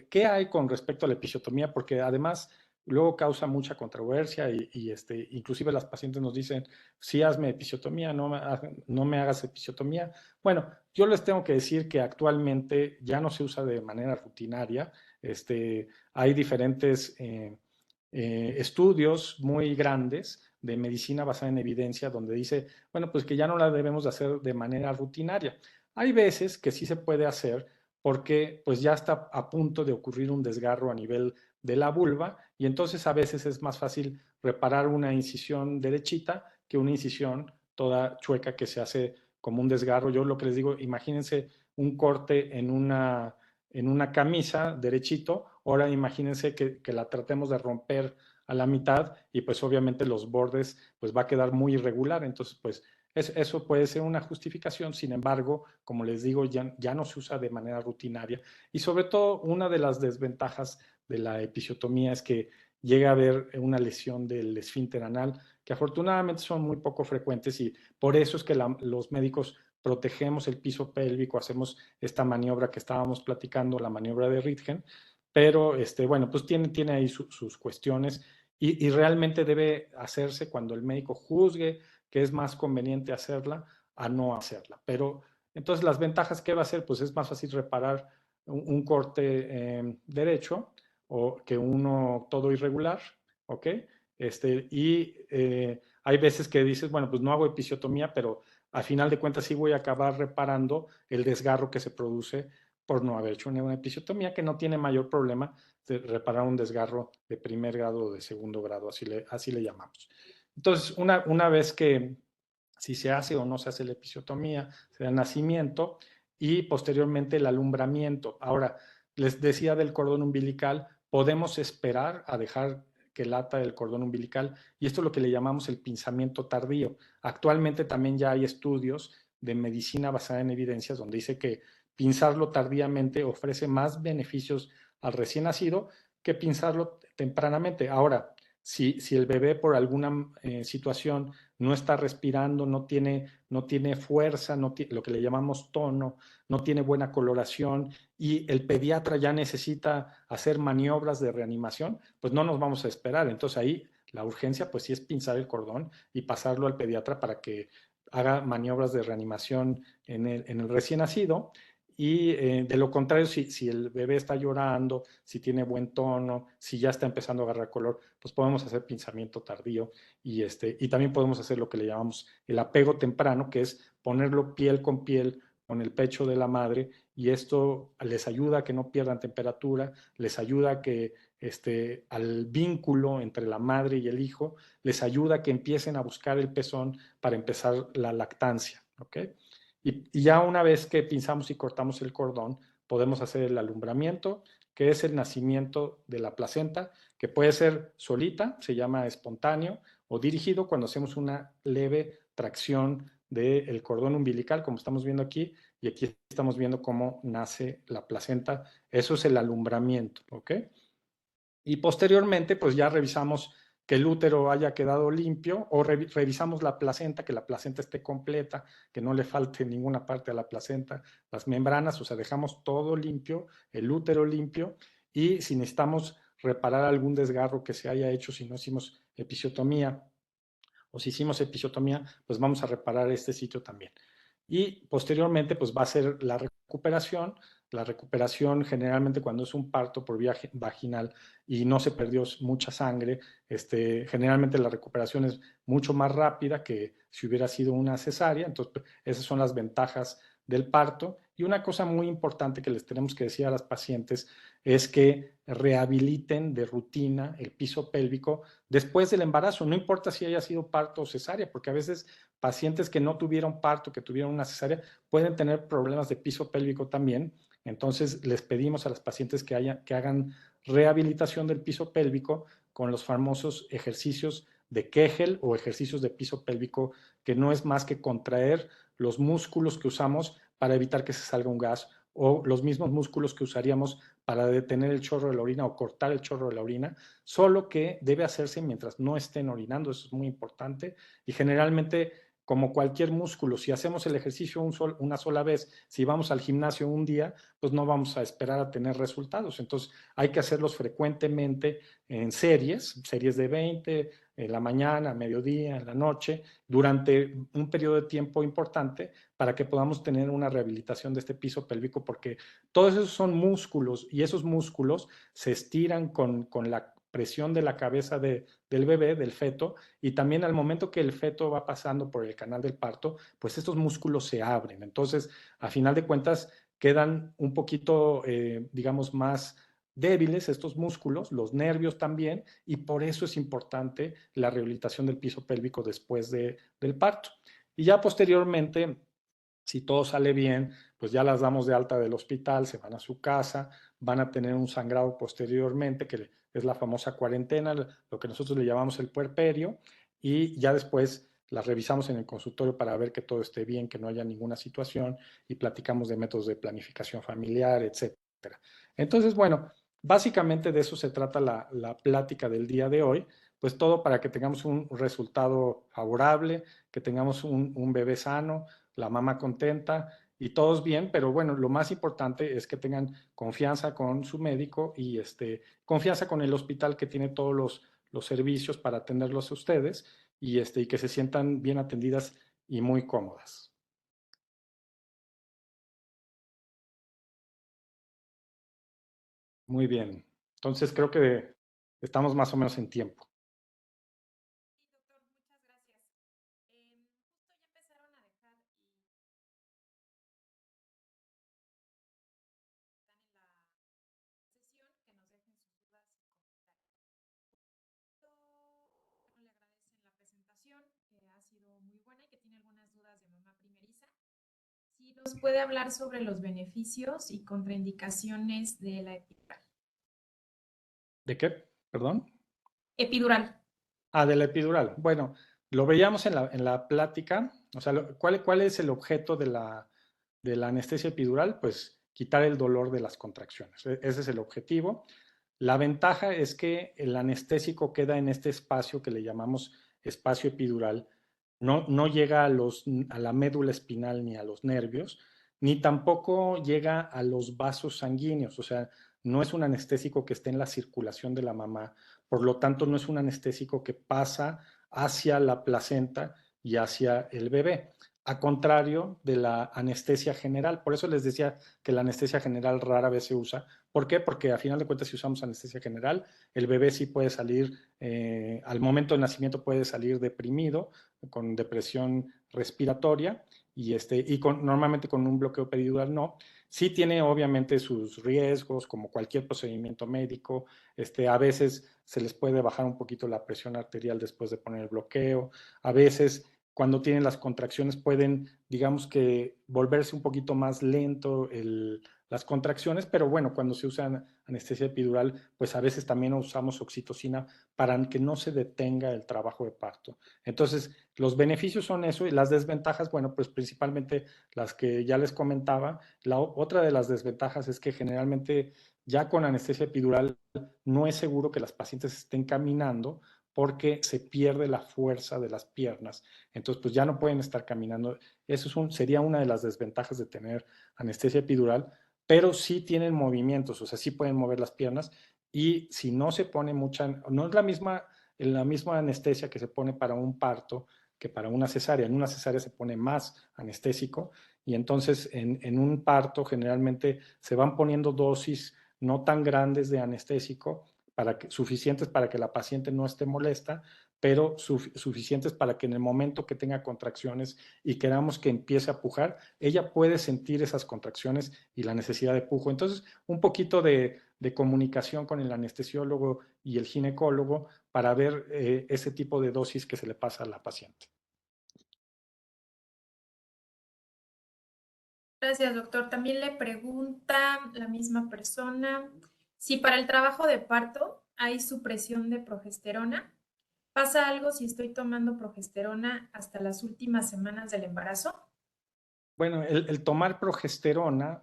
¿Qué hay con respecto a la episiotomía? Porque además luego causa mucha controversia y inclusive las pacientes nos dicen, sí, hazme episiotomía, no me hagas episiotomía. Bueno, yo les tengo que decir que actualmente ya no se usa de manera rutinaria. Hay diferentes estudios muy grandes de medicina basada en evidencia donde dice, bueno, pues que ya no la debemos de hacer de manera rutinaria. Hay veces que sí se puede hacer porque pues ya está a punto de ocurrir un desgarro a nivel de la vulva y entonces a veces es más fácil reparar una incisión derechita que una incisión toda chueca que se hace como un desgarro. Yo lo que les digo, imagínense un corte en una camisa derechito, ahora imagínense que la tratemos de romper a la mitad y pues obviamente los bordes pues va a quedar muy irregular, entonces pues eso puede ser una justificación, sin embargo, como les digo, ya no se usa de manera rutinaria y sobre todo una de las desventajas de la episiotomía es que llega a haber una lesión del esfínter anal, que afortunadamente son muy poco frecuentes y por eso es que los médicos protegemos el piso pélvico, hacemos esta maniobra que estábamos platicando, la maniobra de Ritgen, pero bueno, pues tiene ahí sus cuestiones y realmente debe hacerse cuando el médico juzgue que es más conveniente hacerla a no hacerla. Pero entonces las ventajas que va a hacer, pues es más fácil reparar un corte derecho o que uno todo irregular, ¿ok? Hay veces que dices, bueno, pues no hago episiotomía, pero al final de cuentas sí voy a acabar reparando el desgarro que se produce por no haber hecho una episiotomía, que no tiene mayor problema de reparar un desgarro de primer grado o de segundo grado, así le llamamos. Entonces, una vez que si se hace o no se hace la episiotomía, se da el nacimiento y posteriormente el alumbramiento. Ahora, les decía del cordón umbilical, podemos esperar a dejar que lata el cordón umbilical y esto es lo que le llamamos el pinzamiento tardío. Actualmente también ya hay estudios de medicina basada en evidencias donde dice que pinzarlo tardíamente ofrece más beneficios al recién nacido que pinzarlo tempranamente. Ahora, si el bebé por alguna situación no está respirando, no tiene fuerza, lo que le llamamos tono, no tiene buena coloración y el pediatra ya necesita hacer maniobras de reanimación, pues no nos vamos a esperar. Entonces ahí la urgencia pues sí es pinzar el cordón y pasarlo al pediatra para que haga maniobras de reanimación en el recién nacido. Y de lo contrario, si el bebé está llorando, si tiene buen tono, si ya está empezando a agarrar color, pues podemos hacer pinzamiento tardío y también podemos hacer lo que le llamamos el apego temprano, que es ponerlo piel con piel con el pecho de la madre, y esto les ayuda a que no pierdan temperatura, les ayuda a que al vínculo entre la madre y el hijo, les ayuda a que empiecen a buscar el pezón para empezar la lactancia, ¿ok? Y ya una vez que pinzamos y cortamos el cordón, podemos hacer el alumbramiento, que es el nacimiento de la placenta, que puede ser solita, se llama espontáneo, o dirigido cuando hacemos una leve tracción del cordón umbilical, como estamos viendo aquí, y aquí estamos viendo cómo nace la placenta. Eso es el alumbramiento, ¿ok? Y posteriormente, pues ya revisamos que el útero haya quedado limpio o revisamos la placenta, que la placenta esté completa, que no le falte ninguna parte a la placenta, las membranas, o sea, dejamos todo limpio, el útero limpio, y si necesitamos reparar algún desgarro que se haya hecho si no hicimos episiotomía o si hicimos episiotomía, pues vamos a reparar este sitio también. Y posteriormente, pues va a ser la recuperación. La recuperación generalmente cuando es un parto por vía vaginal y no se perdió mucha sangre, generalmente la recuperación es mucho más rápida que si hubiera sido una cesárea. Entonces, esas son las ventajas del parto. Y una cosa muy importante que les tenemos que decir a las pacientes es que rehabiliten de rutina el piso pélvico después del embarazo. No importa si haya sido parto o cesárea, porque a veces pacientes que no tuvieron parto, que tuvieron una cesárea, pueden tener problemas de piso pélvico también. Entonces, les pedimos a las pacientes que hagan rehabilitación del piso pélvico con los famosos ejercicios de Kegel o ejercicios de piso pélvico, que no es más que contraer los músculos que usamos para evitar que se salga un gas, o los mismos músculos que usaríamos para detener el chorro de la orina o cortar el chorro de la orina, solo que debe hacerse mientras no estén orinando. Eso es muy importante. Y generalmente, como cualquier músculo, si hacemos el ejercicio una sola vez, si vamos al gimnasio un día, pues no vamos a esperar a tener resultados. Entonces hay que hacerlos frecuentemente en series de 20, en la mañana, a mediodía, en la noche, durante un periodo de tiempo importante para que podamos tener una rehabilitación de este piso pélvico, porque todos esos son músculos y esos músculos se estiran con la presión de la cabeza del bebé, del feto, y también al momento que el feto va pasando por el canal del parto, pues estos músculos se abren. Entonces, a final de cuentas, quedan un poquito, digamos, más débiles estos músculos, los nervios también, y por eso es importante la rehabilitación del piso pélvico después del parto. Y ya posteriormente, si todo sale bien, pues ya las damos de alta del hospital, se van a su casa, van a tener un sangrado posteriormente, que es la famosa cuarentena, lo que nosotros le llamamos el puerperio, y ya después las revisamos en el consultorio para ver que todo esté bien, que no haya ninguna situación, y platicamos de métodos de planificación familiar, etcétera. Entonces, bueno, básicamente de eso se trata la plática del día de hoy, pues todo para que tengamos un resultado favorable, que tengamos un bebé sano, la mamá contenta y todos bien, pero bueno, lo más importante es que tengan confianza con su médico y confianza con el hospital que tiene todos los servicios para atenderlos a ustedes y que se sientan bien atendidas y muy cómodas. Muy bien. Entonces creo que estamos más o menos en tiempo. Sí, doctor, muchas gracias. Justo ya empezaron a dejar y están en la sesión que nos dejen sus dudas y comentarios. Le agradecen la presentación, que ha sido muy buena y que tiene algunas dudas de mamá primeriza. Sí, nos puede hablar sobre los beneficios y contraindicaciones de la epidural. ¿De qué? Perdón. Epidural. Ah, de la epidural. Bueno, lo veíamos en la plática. O sea, ¿cuál es el objeto de la anestesia epidural? Pues quitar el dolor de las contracciones. Ese es el objetivo. La ventaja es que el anestésico queda en este espacio que le llamamos espacio epidural. No llega a la médula espinal ni a los nervios, ni tampoco llega a los vasos sanguíneos. O sea, no es un anestésico que esté en la circulación de la mamá. Por lo tanto, no es un anestésico que pasa hacia la placenta y hacia el bebé, a contrario de la anestesia general. Por eso les decía que la anestesia general rara vez se usa. ¿Por qué? Porque a final de cuentas, si usamos anestesia general, el bebé sí puede salir, al momento del nacimiento puede salir deprimido, con depresión respiratoria, normalmente con un bloqueo peridural no. Sí tiene obviamente sus riesgos, como cualquier procedimiento médico. A veces se les puede bajar un poquito la presión arterial después de poner el bloqueo. A veces, cuando tienen las contracciones, pueden, digamos que, volverse un poquito más lento las contracciones, pero bueno, cuando se usa anestesia epidural, pues a veces también usamos oxitocina para que no se detenga el trabajo de parto. Entonces, los beneficios son eso y las desventajas, bueno, pues principalmente las que ya les comentaba. Otra de las desventajas es que generalmente ya con anestesia epidural no es seguro que las pacientes estén caminando porque se pierde la fuerza de las piernas. Entonces, pues ya no pueden estar caminando. Eso sería una de las desventajas de tener anestesia epidural, pero sí tienen movimientos, o sea, sí pueden mover las piernas y si no se pone mucha, no es la misma anestesia que se pone para un parto que para una cesárea. En una cesárea se pone más anestésico y entonces en un parto generalmente se van poniendo dosis no tan grandes de anestésico, suficientes para que la paciente no esté molesta, pero suficientes para que en el momento que tenga contracciones y queramos que empiece a pujar, ella puede sentir esas contracciones y la necesidad de pujo. Entonces, un poquito de comunicación con el anestesiólogo y el ginecólogo para ver ese tipo de dosis que se le pasa a la paciente. Gracias, doctor. También le pregunta la misma persona si para el trabajo de parto hay supresión de progesterona. ¿Pasa algo si estoy tomando progesterona hasta las últimas semanas del embarazo? Bueno, el tomar progesterona,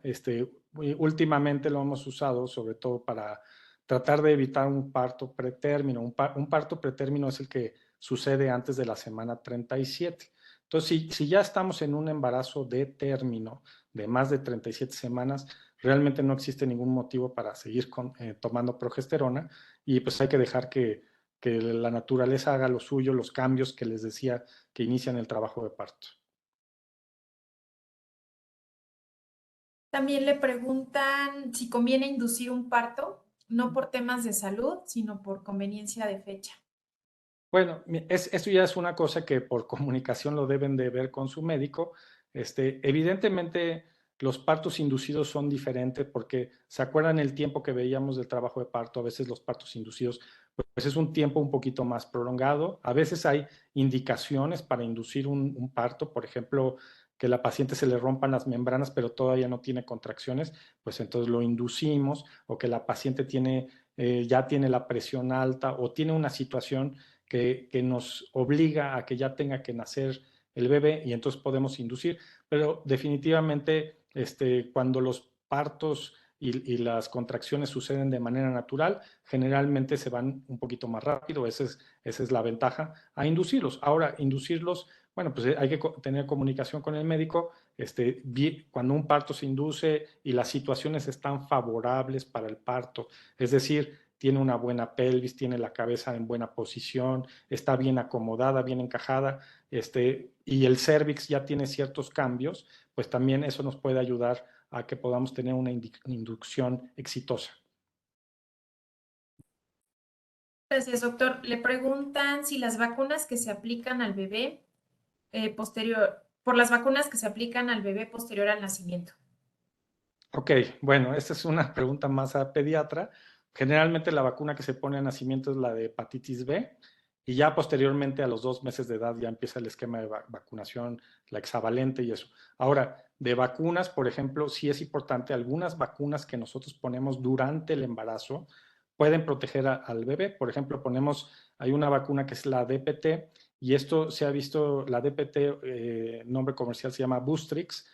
últimamente lo hemos usado sobre todo para tratar de evitar un parto pretérmino. Un parto pretérmino es el que sucede antes de la semana 37. Entonces, si ya estamos en un embarazo de término de más de 37 semanas, realmente no existe ningún motivo para seguir tomando progesterona y pues hay que dejar que la naturaleza haga lo suyo, los cambios que les decía que inician el trabajo de parto. También le preguntan si conviene inducir un parto, no por temas de salud, sino por conveniencia de fecha. Bueno, esto ya es una cosa que por comunicación lo deben de ver con su médico. Evidentemente, los partos inducidos son diferentes porque, ¿se acuerdan el tiempo que veíamos del trabajo de parto? A veces los partos inducidos, pues es un tiempo un poquito más prolongado. A veces hay indicaciones para inducir un parto, por ejemplo, que la paciente se le rompan las membranas, pero todavía no tiene contracciones, pues entonces lo inducimos, o que la paciente ya tiene la presión alta o tiene una situación que nos obliga a que ya tenga que nacer el bebé y entonces podemos inducir. Pero definitivamente, cuando los partos y las contracciones suceden de manera natural, generalmente se van un poquito más rápido. Esa es la ventaja a inducirlos. Ahora, inducirlos, bueno, pues hay que tener comunicación con el médico. Cuando un parto se induce y las situaciones están favorables para el parto, es decir, tiene una buena pelvis, tiene la cabeza en buena posición, está bien acomodada, bien encajada, y el cervix ya tiene ciertos cambios, pues también eso nos puede ayudar a que podamos tener una inducción exitosa. Gracias, doctor. Le preguntan si las vacunas que se aplican al bebé por las vacunas que se aplican al bebé posterior al nacimiento. Ok, bueno, esta es una pregunta más a pediatra. Generalmente la vacuna que se pone a nacimiento es la de hepatitis B y ya posteriormente a los 2 meses de edad ya empieza el esquema de vacunación, la hexavalente y eso. Ahora, de vacunas, por ejemplo, sí es importante, algunas vacunas que nosotros ponemos durante el embarazo pueden proteger al bebé. Por ejemplo, hay una vacuna que es la DPT y esto se ha visto, la DPT, nombre comercial se llama Boostrix,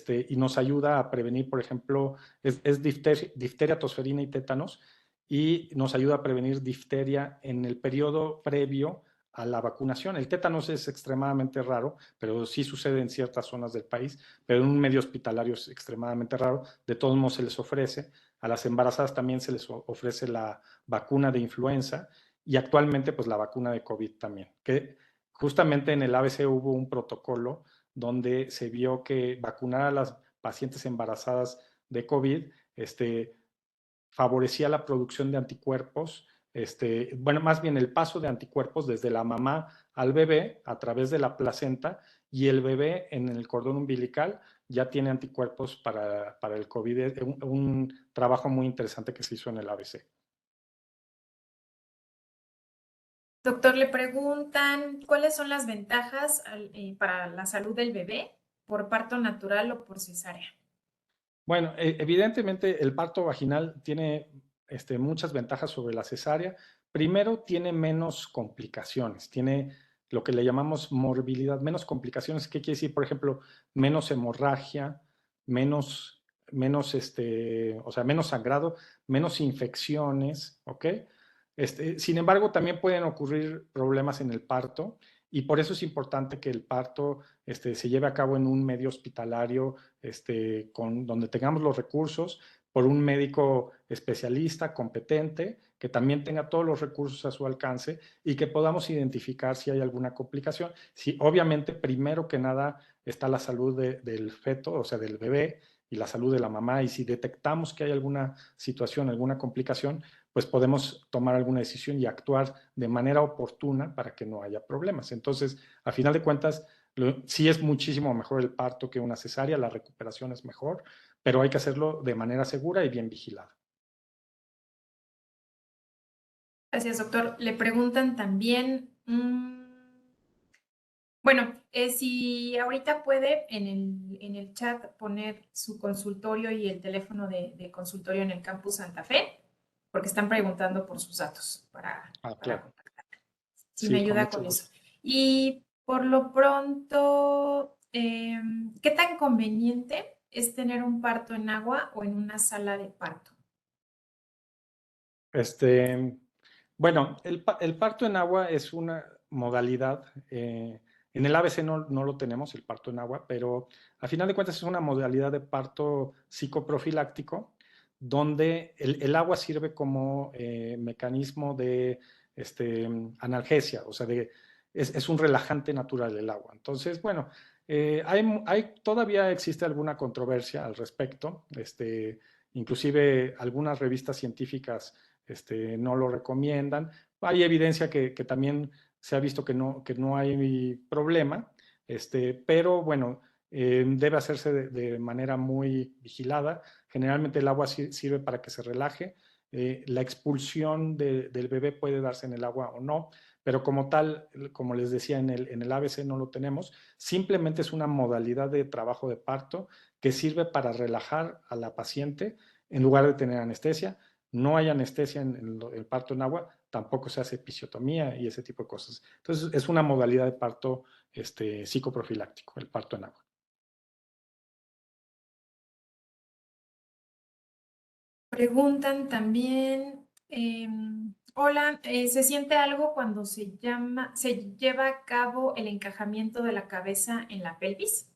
y nos ayuda a prevenir, por ejemplo, es difteria, tosferina y tétanos, y nos ayuda a prevenir difteria en el periodo previo a la vacunación. El tétanos es extremadamente raro, pero sí sucede en ciertas zonas del país, pero en un medio hospitalario es extremadamente raro. De todos modos se les ofrece. A las embarazadas también se les ofrece la vacuna de influenza y actualmente pues la vacuna de COVID también, que justamente en el ABC hubo un protocolo donde se vio que vacunar a las pacientes embarazadas de COVID favorecía la producción de anticuerpos, bueno, más bien el paso de anticuerpos desde la mamá al bebé a través de la placenta, y el bebé en el cordón umbilical ya tiene anticuerpos para el COVID. Es un trabajo muy interesante que se hizo en el ABC. Doctor, le preguntan cuáles son las ventajas para la salud del bebé por parto natural o por cesárea. Bueno, evidentemente el parto vaginal tiene muchas ventajas sobre la cesárea. Primero, tiene menos complicaciones, tiene lo que le llamamos morbilidad, menos complicaciones. ¿Qué quiere decir? Por ejemplo, menos hemorragia, o sea, menos sangrado, menos infecciones, ¿ok? Sin embargo, también pueden ocurrir problemas en el parto, y por eso es importante que el parto se lleve a cabo en un medio hospitalario, donde tengamos los recursos, por un médico especialista, competente, que también tenga todos los recursos a su alcance y que podamos identificar si hay alguna complicación. Si, obviamente, primero que nada está la salud del feto, o sea, del bebé, y la salud de la mamá, y si detectamos que hay alguna situación, alguna complicación, pues podemos tomar alguna decisión y actuar de manera oportuna para que no haya problemas. Entonces, a final de cuentas, sí es muchísimo mejor el parto que una cesárea, la recuperación es mejor, pero hay que hacerlo de manera segura y bien vigilada. Gracias, doctor. Le preguntan también, bueno, si ahorita puede en el chat poner su consultorio y el teléfono de consultorio en el Campus Santa Fe, porque están preguntando por sus datos para Claro. contactar. Si me Sí, con ayuda mucho con eso. gusto. Y por lo pronto, ¿qué tan conveniente es tener un parto en agua o en una sala de parto? Este, bueno, el parto en agua es una modalidad, en el ABC no lo tenemos, el parto en agua, pero a final de cuentas es una modalidad de parto psicoprofiláctico, donde el agua sirve como mecanismo de analgesia, o sea, es un relajante natural el agua. Entonces, bueno, todavía existe alguna controversia al respecto, inclusive algunas revistas científicas no lo recomiendan. Hay evidencia que también se ha visto que no hay problema, pero bueno, debe hacerse de manera muy vigilada. Generalmente el agua sirve para que se relaje. La expulsión del bebé puede darse en el agua o no, pero como tal, como les decía, en el ABC no lo tenemos. Simplemente es una modalidad de trabajo de parto que sirve para relajar a la paciente en lugar de tener anestesia. No hay anestesia en el parto en agua, tampoco se hace episiotomía y ese tipo de cosas. Entonces, es una modalidad de parto psicoprofiláctico, el parto en agua. Preguntan también, hola, ¿se siente algo cuando se lleva a cabo el encajamiento de la cabeza en la pelvis?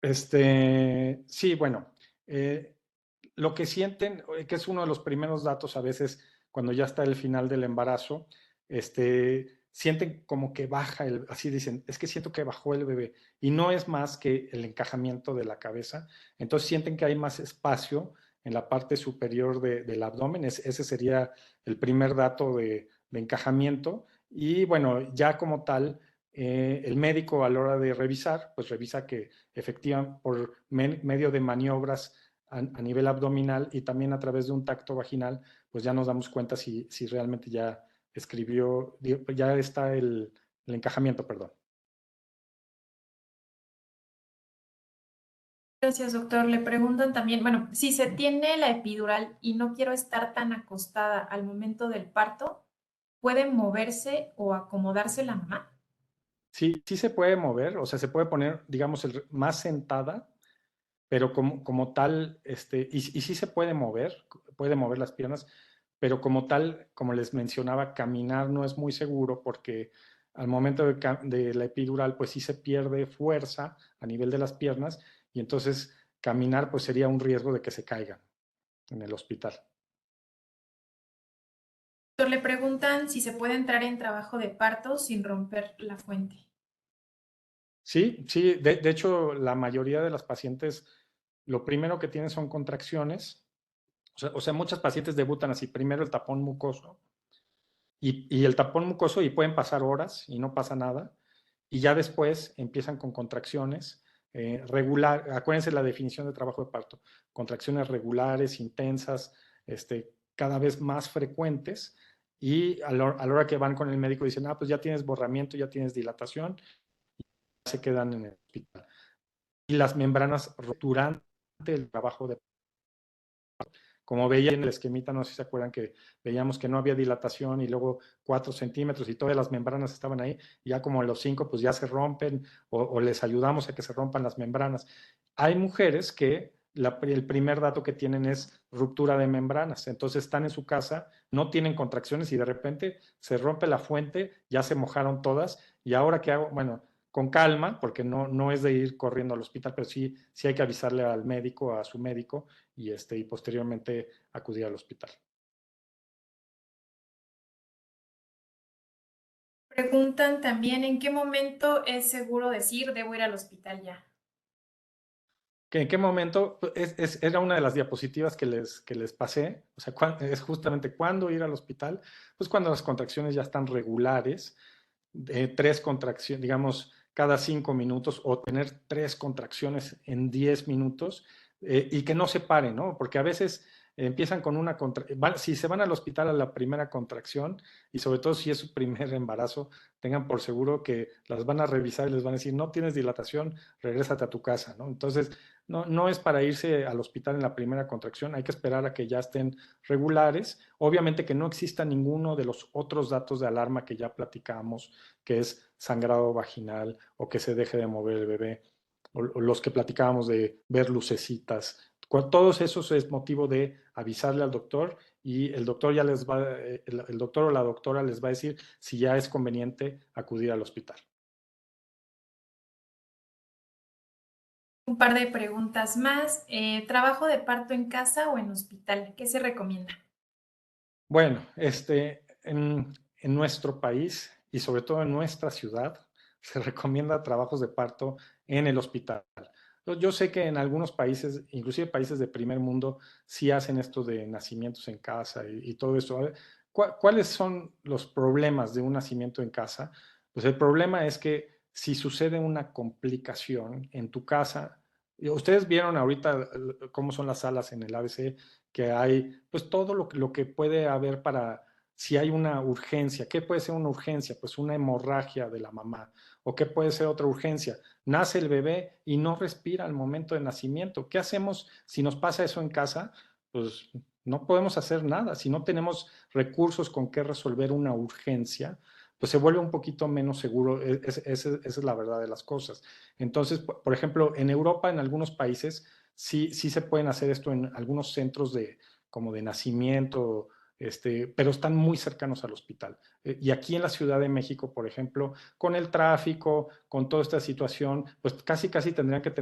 Sí, bueno, eh, lo que sienten, que es uno de los primeros datos a veces cuando ya está el final del embarazo, sienten como que baja así dicen, es que siento que bajó el bebé, y no es más que el encajamiento de la cabeza. Entonces sienten que hay más espacio en la parte superior del abdomen. Ese sería el primer dato de encajamiento. Y bueno, ya como tal, el médico a la hora de revisar, pues revisa que efectivamente por medio de maniobras a nivel abdominal y también a través de un tacto vaginal, pues ya nos damos cuenta si realmente ya ya está el encajamiento, perdón. Gracias, doctor. Le preguntan también, bueno, si se tiene la epidural y no quiero estar tan acostada al momento del parto, ¿puede moverse o acomodarse la mamá? Sí, sí se puede mover, o sea, se puede poner, digamos, más sentada, pero como tal, y sí se puede mover las piernas, pero como tal, como les mencionaba, caminar no es muy seguro porque al momento de la epidural, pues sí se pierde fuerza a nivel de las piernas, y entonces caminar pues sería un riesgo de que se caigan en el hospital. Doctor, le preguntan si se puede entrar en trabajo de parto sin romper la fuente. Sí, sí, de hecho, la mayoría de las pacientes lo primero que tienen son contracciones. O sea, muchas pacientes debutan así, primero el tapón mucoso y el tapón mucoso y pueden pasar horas y no pasa nada. Y ya después empiezan con contracciones regular. Acuérdense la definición de trabajo de parto. Contracciones regulares, intensas, cada vez más frecuentes. Y a la hora que van con el médico dicen, pues ya tienes borramiento, ya tienes dilatación, y se quedan en el hospital. Y las membranas durante el trabajo de como veía en el esquemita, no sé si se acuerdan que veíamos que no había dilatación y luego 4 centímetros y todas las membranas estaban ahí, y ya como a los 5 pues ya se rompen o les ayudamos a que se rompan las membranas. Hay mujeres que el primer dato que tienen es ruptura de membranas, entonces están en su casa, no tienen contracciones y de repente se rompe la fuente, ya se mojaron todas y ahora qué hago, bueno, con calma, porque no es de ir corriendo al hospital, pero sí hay que avisarle al médico, a su médico, y posteriormente acudir al hospital. Preguntan también en qué momento es seguro decir debo ir al hospital ya. ¿En qué momento? Era una de las diapositivas que les pasé, o sea, es justamente cuándo ir al hospital, pues cuando las contracciones ya están regulares, 3 contracciones, digamos, cada 5 minutos, o tener 3 contracciones en 10 minutos, y que no se paren, ¿no? Porque a veces empiezan con una contracción, si se van al hospital a la primera contracción, y sobre todo si es su primer embarazo, tengan por seguro que las van a revisar y les van a decir, no tienes dilatación, regrésate a tu casa, ¿no? Entonces, no es para irse al hospital en la primera contracción, hay que esperar a que ya estén regulares. Obviamente que no exista ninguno de los otros datos de alarma que ya platicamos, que es sangrado vaginal o que se deje de mover el bebé, o los que platicábamos de ver lucecitas. Todos esos es motivo de avisarle al doctor y el doctor ya les va, el doctor o la doctora les va a decir si ya es conveniente acudir al hospital. Un par de preguntas más. ¿Trabajo de parto en casa o en hospital? ¿Qué se recomienda? Bueno, en nuestro país y sobre todo en nuestra ciudad se recomienda trabajos de parto en el hospital. Yo sé que en algunos países, inclusive países de primer mundo, sí hacen esto de nacimientos en casa y todo eso. A ver, ¿cuáles son los problemas de un nacimiento en casa? Pues el problema es que si sucede una complicación en tu casa, ustedes vieron ahorita cómo son las salas en el ABC, que hay, pues todo lo que puede haber para, si hay una urgencia. ¿Qué puede ser una urgencia? Pues una hemorragia de la mamá. ¿O qué puede ser otra urgencia? Nace el bebé y no respira al momento de nacimiento. ¿Qué hacemos si nos pasa eso en casa? Pues no podemos hacer nada. Si no tenemos recursos con qué resolver una urgencia, pues se vuelve un poquito menos seguro. Esa es la verdad de las cosas. Entonces, por ejemplo, en Europa, en algunos países, sí se pueden hacer esto en algunos centros como de nacimiento, pero están muy cercanos al hospital. Y aquí en la Ciudad de México, por ejemplo, con el tráfico, con toda esta situación, pues casi tendrían que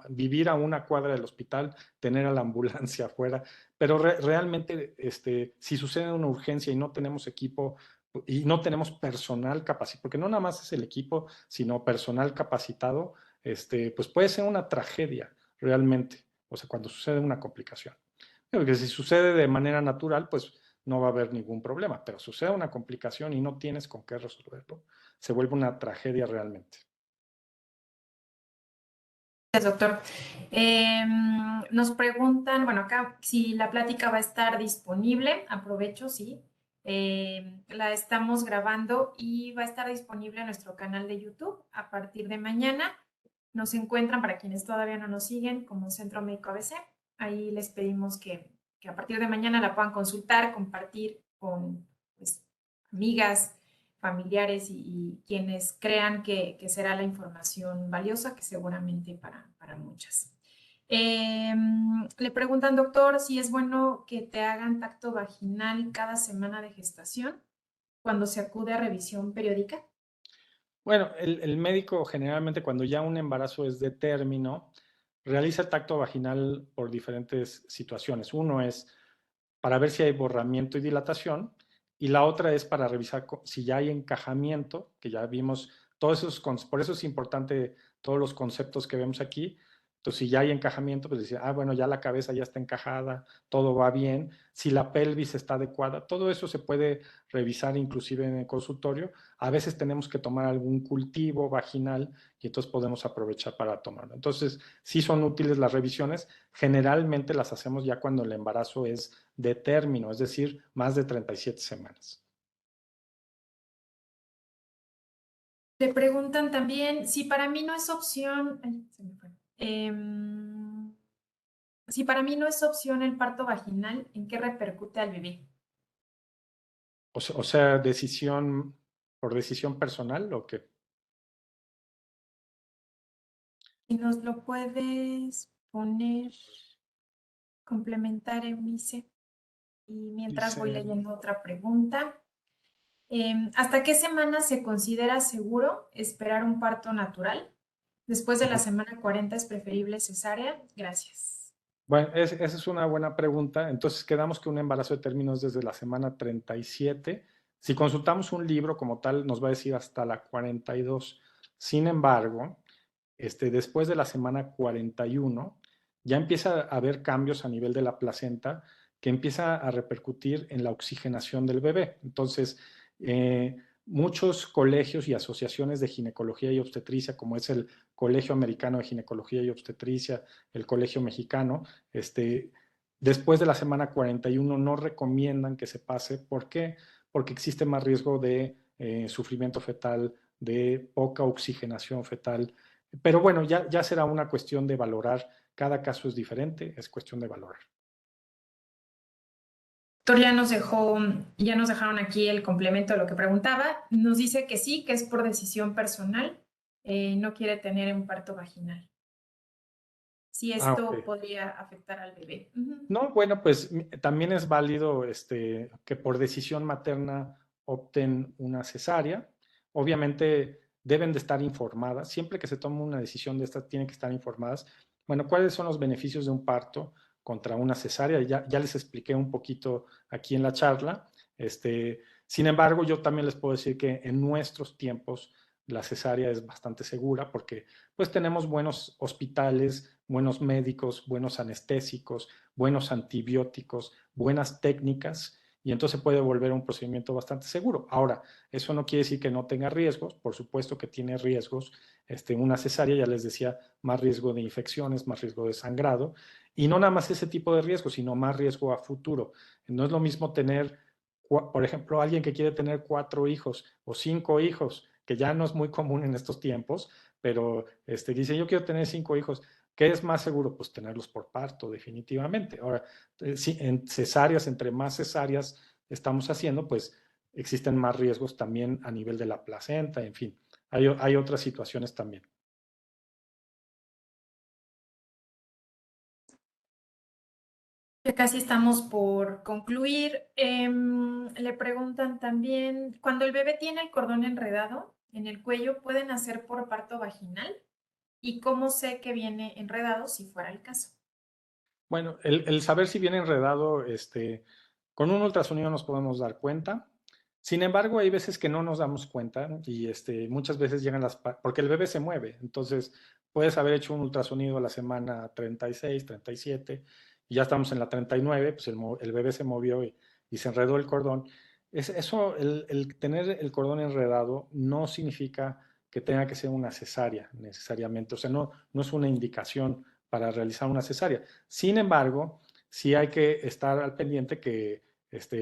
vivir a una cuadra del hospital, tener a la ambulancia afuera, pero realmente, si sucede una urgencia y no tenemos equipo y no tenemos personal capacitado, porque no nada más es el equipo, sino personal capacitado, pues puede ser una tragedia realmente, o sea, cuando sucede una complicación. Porque si sucede de manera natural, pues no va a haber ningún problema, pero sucede una complicación y no tienes con qué resolverlo, se vuelve una tragedia realmente. Gracias, doctor. Nos preguntan, bueno, acá si la plática va a estar disponible, aprovecho, sí. La estamos grabando y va a estar disponible en nuestro canal de YouTube a partir de mañana. Nos encuentran, para quienes todavía no nos siguen, como Centro Médico ABC. Ahí les pedimos que a partir de mañana la puedan consultar, compartir con pues, amigas, familiares y quienes crean que será la información valiosa, que seguramente para muchas. Le preguntan, doctor, si es bueno que te hagan tacto vaginal cada semana de gestación cuando se acude a revisión periódica. Bueno, el médico generalmente cuando ya un embarazo es de término, realiza el tacto vaginal por diferentes situaciones. Uno es para ver si hay borramiento y dilatación, y la otra es para revisar si ya hay encajamiento, que ya vimos todos esos, por eso es importante todos los conceptos que vemos aquí. Entonces, si ya hay encajamiento, pues decir, bueno, ya la cabeza ya está encajada, todo va bien, si la pelvis está adecuada, todo eso se puede revisar inclusive en el consultorio. A veces tenemos que tomar algún cultivo vaginal y entonces podemos aprovechar para tomarlo. Entonces, sí son útiles las revisiones. Generalmente las hacemos ya cuando el embarazo es de término, es decir, más de 37 semanas. Le preguntan también si para mí no es opción, si para mí no es opción el parto vaginal, ¿en qué repercute al bebé? O sea, por decisión personal o qué. Si nos lo puedes poner, complementar, Eunice. Y mientras voy Dice, leyendo otra pregunta. ¿Hasta qué semana se considera seguro esperar un parto natural? Después de la semana 40 es preferible cesárea. Gracias. bueno, esa es una buena pregunta. Entonces, quedamos que un embarazo de término es desde la semana 37. Si consultamos un libro como tal, nos va a decir hasta la 42. Sin embargo, después de la semana 41, ya empieza a haber cambios a nivel de la placenta que empieza a repercutir en la oxigenación del bebé. Entonces, muchos colegios y asociaciones de ginecología y obstetricia, como es el Colegio Americano de Ginecología y Obstetricia, el Colegio Mexicano, después de la semana 41 no recomiendan que se pase. ¿Por qué? Porque existe más riesgo de sufrimiento fetal, de poca oxigenación fetal. Pero bueno, ya será una cuestión de valorar. Cada caso es diferente, es cuestión de valorar. Doctor ya nos dejaron aquí el complemento de lo que preguntaba. Nos dice que sí, que es por decisión personal. No quiere tener un parto vaginal. Si esto Ok. podría afectar al bebé. Ujú. No, bueno, pues también es válido que por decisión materna opten una cesárea. Obviamente deben de estar informadas. Siempre que se tome una decisión de estas, tienen que estar informadas. Bueno, ¿cuáles son los beneficios de un parto contra una cesárea? Ya les expliqué un poquito aquí en la charla. Sin embargo, yo también les puedo decir que en nuestros tiempos la cesárea es bastante segura porque pues tenemos buenos hospitales, buenos médicos, buenos anestésicos, buenos antibióticos, buenas técnicas, y entonces puede volver un procedimiento bastante seguro. Ahora, eso no quiere decir que no tenga riesgos, por supuesto que tiene riesgos. Una cesárea, ya les decía, más riesgo de infecciones, más riesgo de sangrado, y no nada más ese tipo de riesgo, sino más riesgo a futuro. No es lo mismo tener, por ejemplo, alguien que quiere tener 4 hijos o 5 hijos, que ya no es muy común en estos tiempos, pero dice, yo quiero tener 5 hijos. ¿Qué es más seguro? Pues tenerlos por parto, definitivamente. Ahora, sí, en cesáreas, entre más cesáreas estamos haciendo, pues existen más riesgos también a nivel de la placenta, en fin, hay otras situaciones también. Ya casi estamos por concluir. Le preguntan también, cuando el bebé tiene el cordón enredado en el cuello, ¿pueden hacer por parto vaginal? ¿Y cómo sé que viene enredado si fuera el caso? Bueno, el saber si viene enredado, con un ultrasonido nos podemos dar cuenta. Sin embargo, hay veces que no nos damos cuenta y muchas veces llegan porque el bebé se mueve. Entonces, puedes haber hecho un ultrasonido a la semana 36, 37 y ya estamos en la 39, pues el bebé se movió y se enredó el cordón. El tener el cordón enredado no significa que tenga que ser una cesárea necesariamente. O sea, no es una indicación para realizar una cesárea. Sin embargo, sí hay que estar al pendiente que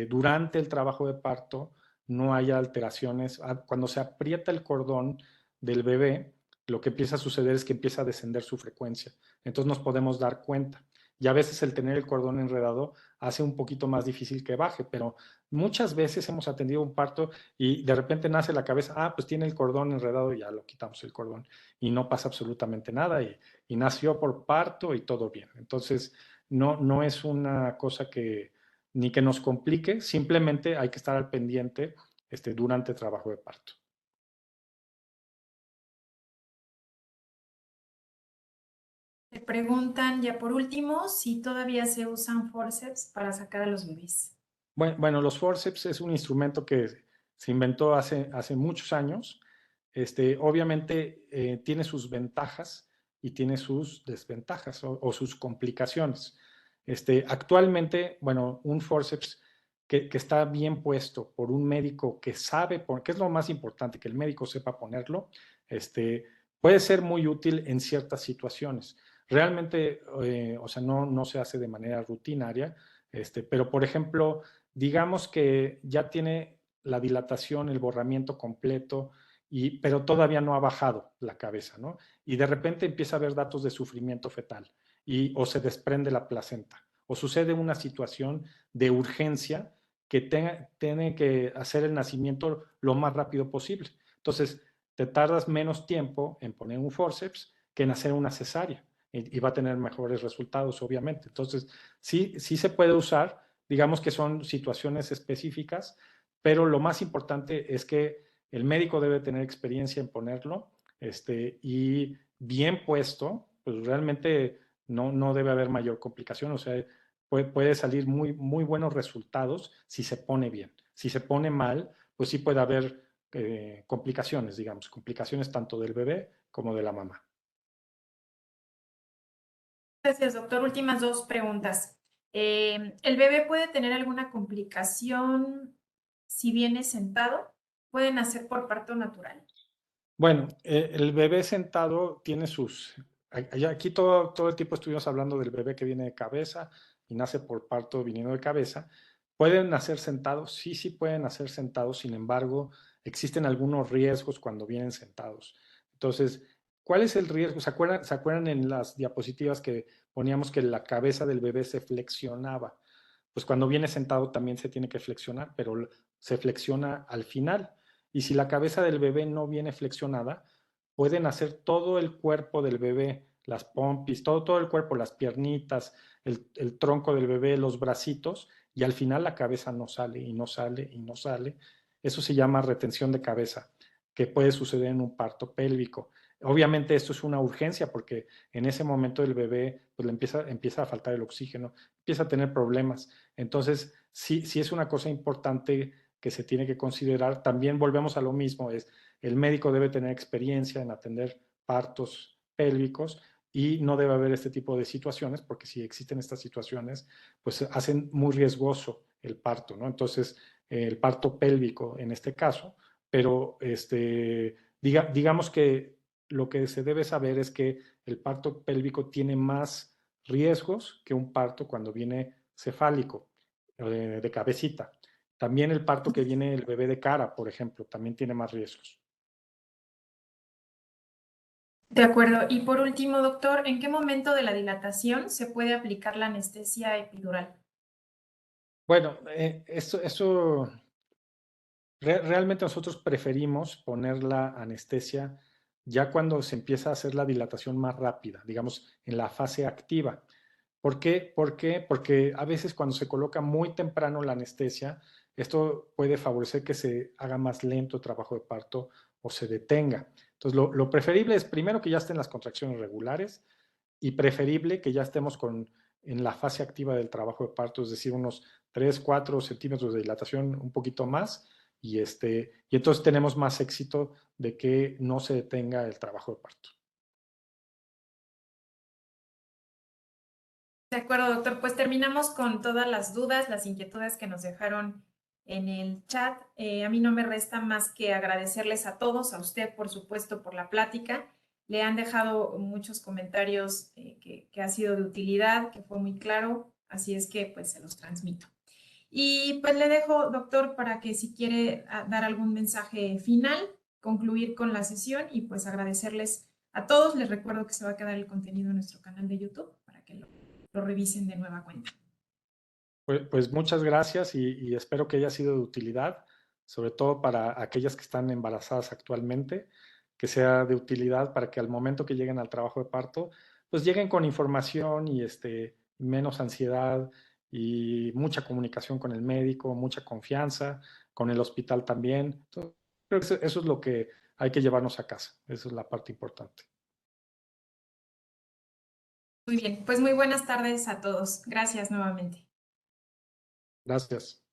durante el trabajo de parto no haya alteraciones. Cuando se aprieta el cordón del bebé, lo que empieza a suceder es que empieza a descender su frecuencia. Entonces nos podemos dar cuenta. Y a veces el tener el cordón enredado hace un poquito más difícil que baje, pero muchas veces hemos atendido un parto y de repente nace la cabeza, pues tiene el cordón enredado y ya lo quitamos el cordón y no pasa absolutamente nada y nació por parto y todo bien. Entonces, no es una cosa que ni que nos complique, simplemente hay que estar al pendiente durante el trabajo de parto. Le preguntan ya por último si todavía se usan forceps para sacar a los bebés. Bueno, los forceps es un instrumento que se inventó hace muchos años. Obviamente tiene sus ventajas y tiene sus desventajas o sus complicaciones. Actualmente, bueno, un forceps que está bien puesto por un médico que sabe, que es lo más importante, que el médico sepa ponerlo, puede ser muy útil en ciertas situaciones. Realmente, o sea, no se hace de manera rutinaria, pero por ejemplo, digamos que ya tiene la dilatación, el borramiento completo, pero todavía no ha bajado la cabeza, ¿no? Y de repente empieza a haber datos de sufrimiento fetal o se desprende la placenta o sucede una situación de urgencia que tiene que hacer el nacimiento lo más rápido posible. Entonces, te tardas menos tiempo en poner un forceps que en hacer una cesárea y va a tener mejores resultados, obviamente. Entonces, sí se puede usar, digamos que son situaciones específicas, pero lo más importante es que el médico debe tener experiencia en ponerlo y bien puesto, pues realmente no debe haber mayor complicación, o sea, puede salir muy buenos resultados si se pone bien. Si se pone mal, pues sí puede haber complicaciones, digamos, complicaciones tanto del bebé como de la mamá. Gracias, doctor. Últimas dos preguntas. ¿El bebé puede tener alguna complicación si viene sentado? ¿Puede nacer por parto natural? Bueno, el bebé sentado tiene aquí todo el tiempo estuvimos hablando del bebé que viene de cabeza y nace por parto viniendo de cabeza. ¿Pueden nacer sentados? Sí pueden nacer sentados, sin embargo, existen algunos riesgos cuando vienen sentados. Entonces, ¿cuál es el riesgo? ¿Se acuerdan en las diapositivas que poníamos que la cabeza del bebé se flexionaba? Pues cuando viene sentado también se tiene que flexionar, pero se flexiona al final. Y si la cabeza del bebé no viene flexionada, pueden hacer todo el cuerpo del bebé, las pompis, todo el cuerpo, las piernitas, el tronco del bebé, los bracitos, y al final la cabeza no sale y no sale y no sale. Eso se llama retención de cabeza, que puede suceder en un parto pélvico. Obviamente esto es una urgencia porque en ese momento el bebé pues, le empieza a faltar el oxígeno, empieza a tener problemas. Entonces, sí es una cosa importante que se tiene que considerar. También volvemos a lo mismo, el médico debe tener experiencia en atender partos pélvicos y no debe haber este tipo de situaciones, porque si existen estas situaciones, pues hacen muy riesgoso el parto, ¿no? Entonces, el parto pélvico en este caso, pero digamos que lo que se debe saber es que el parto pélvico tiene más riesgos que un parto cuando viene cefálico, de cabecita. También el parto que viene el bebé de cara, por ejemplo, también tiene más riesgos. De acuerdo. Y por último, doctor, ¿en qué momento de la dilatación se puede aplicar la anestesia epidural? Bueno, eso realmente nosotros preferimos poner la anestesia ya cuando se empieza a hacer la dilatación más rápida, digamos, en la fase activa. ¿Por qué? Porque a veces cuando se coloca muy temprano la anestesia, esto puede favorecer que se haga más lento el trabajo de parto o se detenga. Entonces, lo preferible es primero que ya estén las contracciones regulares y preferible que ya estemos en la fase activa del trabajo de parto, es decir, unos 3, 4 centímetros de dilatación, un poquito más, y entonces tenemos más éxito de que no se detenga el trabajo de parto. De acuerdo, doctor. Pues terminamos con todas las dudas, las inquietudes que nos dejaron en el chat. A mí no me resta más que agradecerles a todos, a usted, por supuesto, por la plática. Le han dejado muchos comentarios que ha sido de utilidad, que fue muy claro, así es que pues se los transmito. Y pues le dejo, doctor, para que si quiere dar algún mensaje final, concluir con la sesión y pues agradecerles a todos. Les recuerdo que se va a quedar el contenido en nuestro canal de YouTube para que lo revisen de nueva cuenta. Pues muchas gracias y espero que haya sido de utilidad, sobre todo para aquellas que están embarazadas actualmente, que sea de utilidad para que al momento que lleguen al trabajo de parto, pues lleguen con información y menos ansiedad y mucha comunicación con el médico, mucha confianza, con el hospital también. Entonces, creo que eso es lo que hay que llevarnos a casa. Esa es la parte importante. Muy bien, pues muy buenas tardes a todos. Gracias nuevamente. Gracias.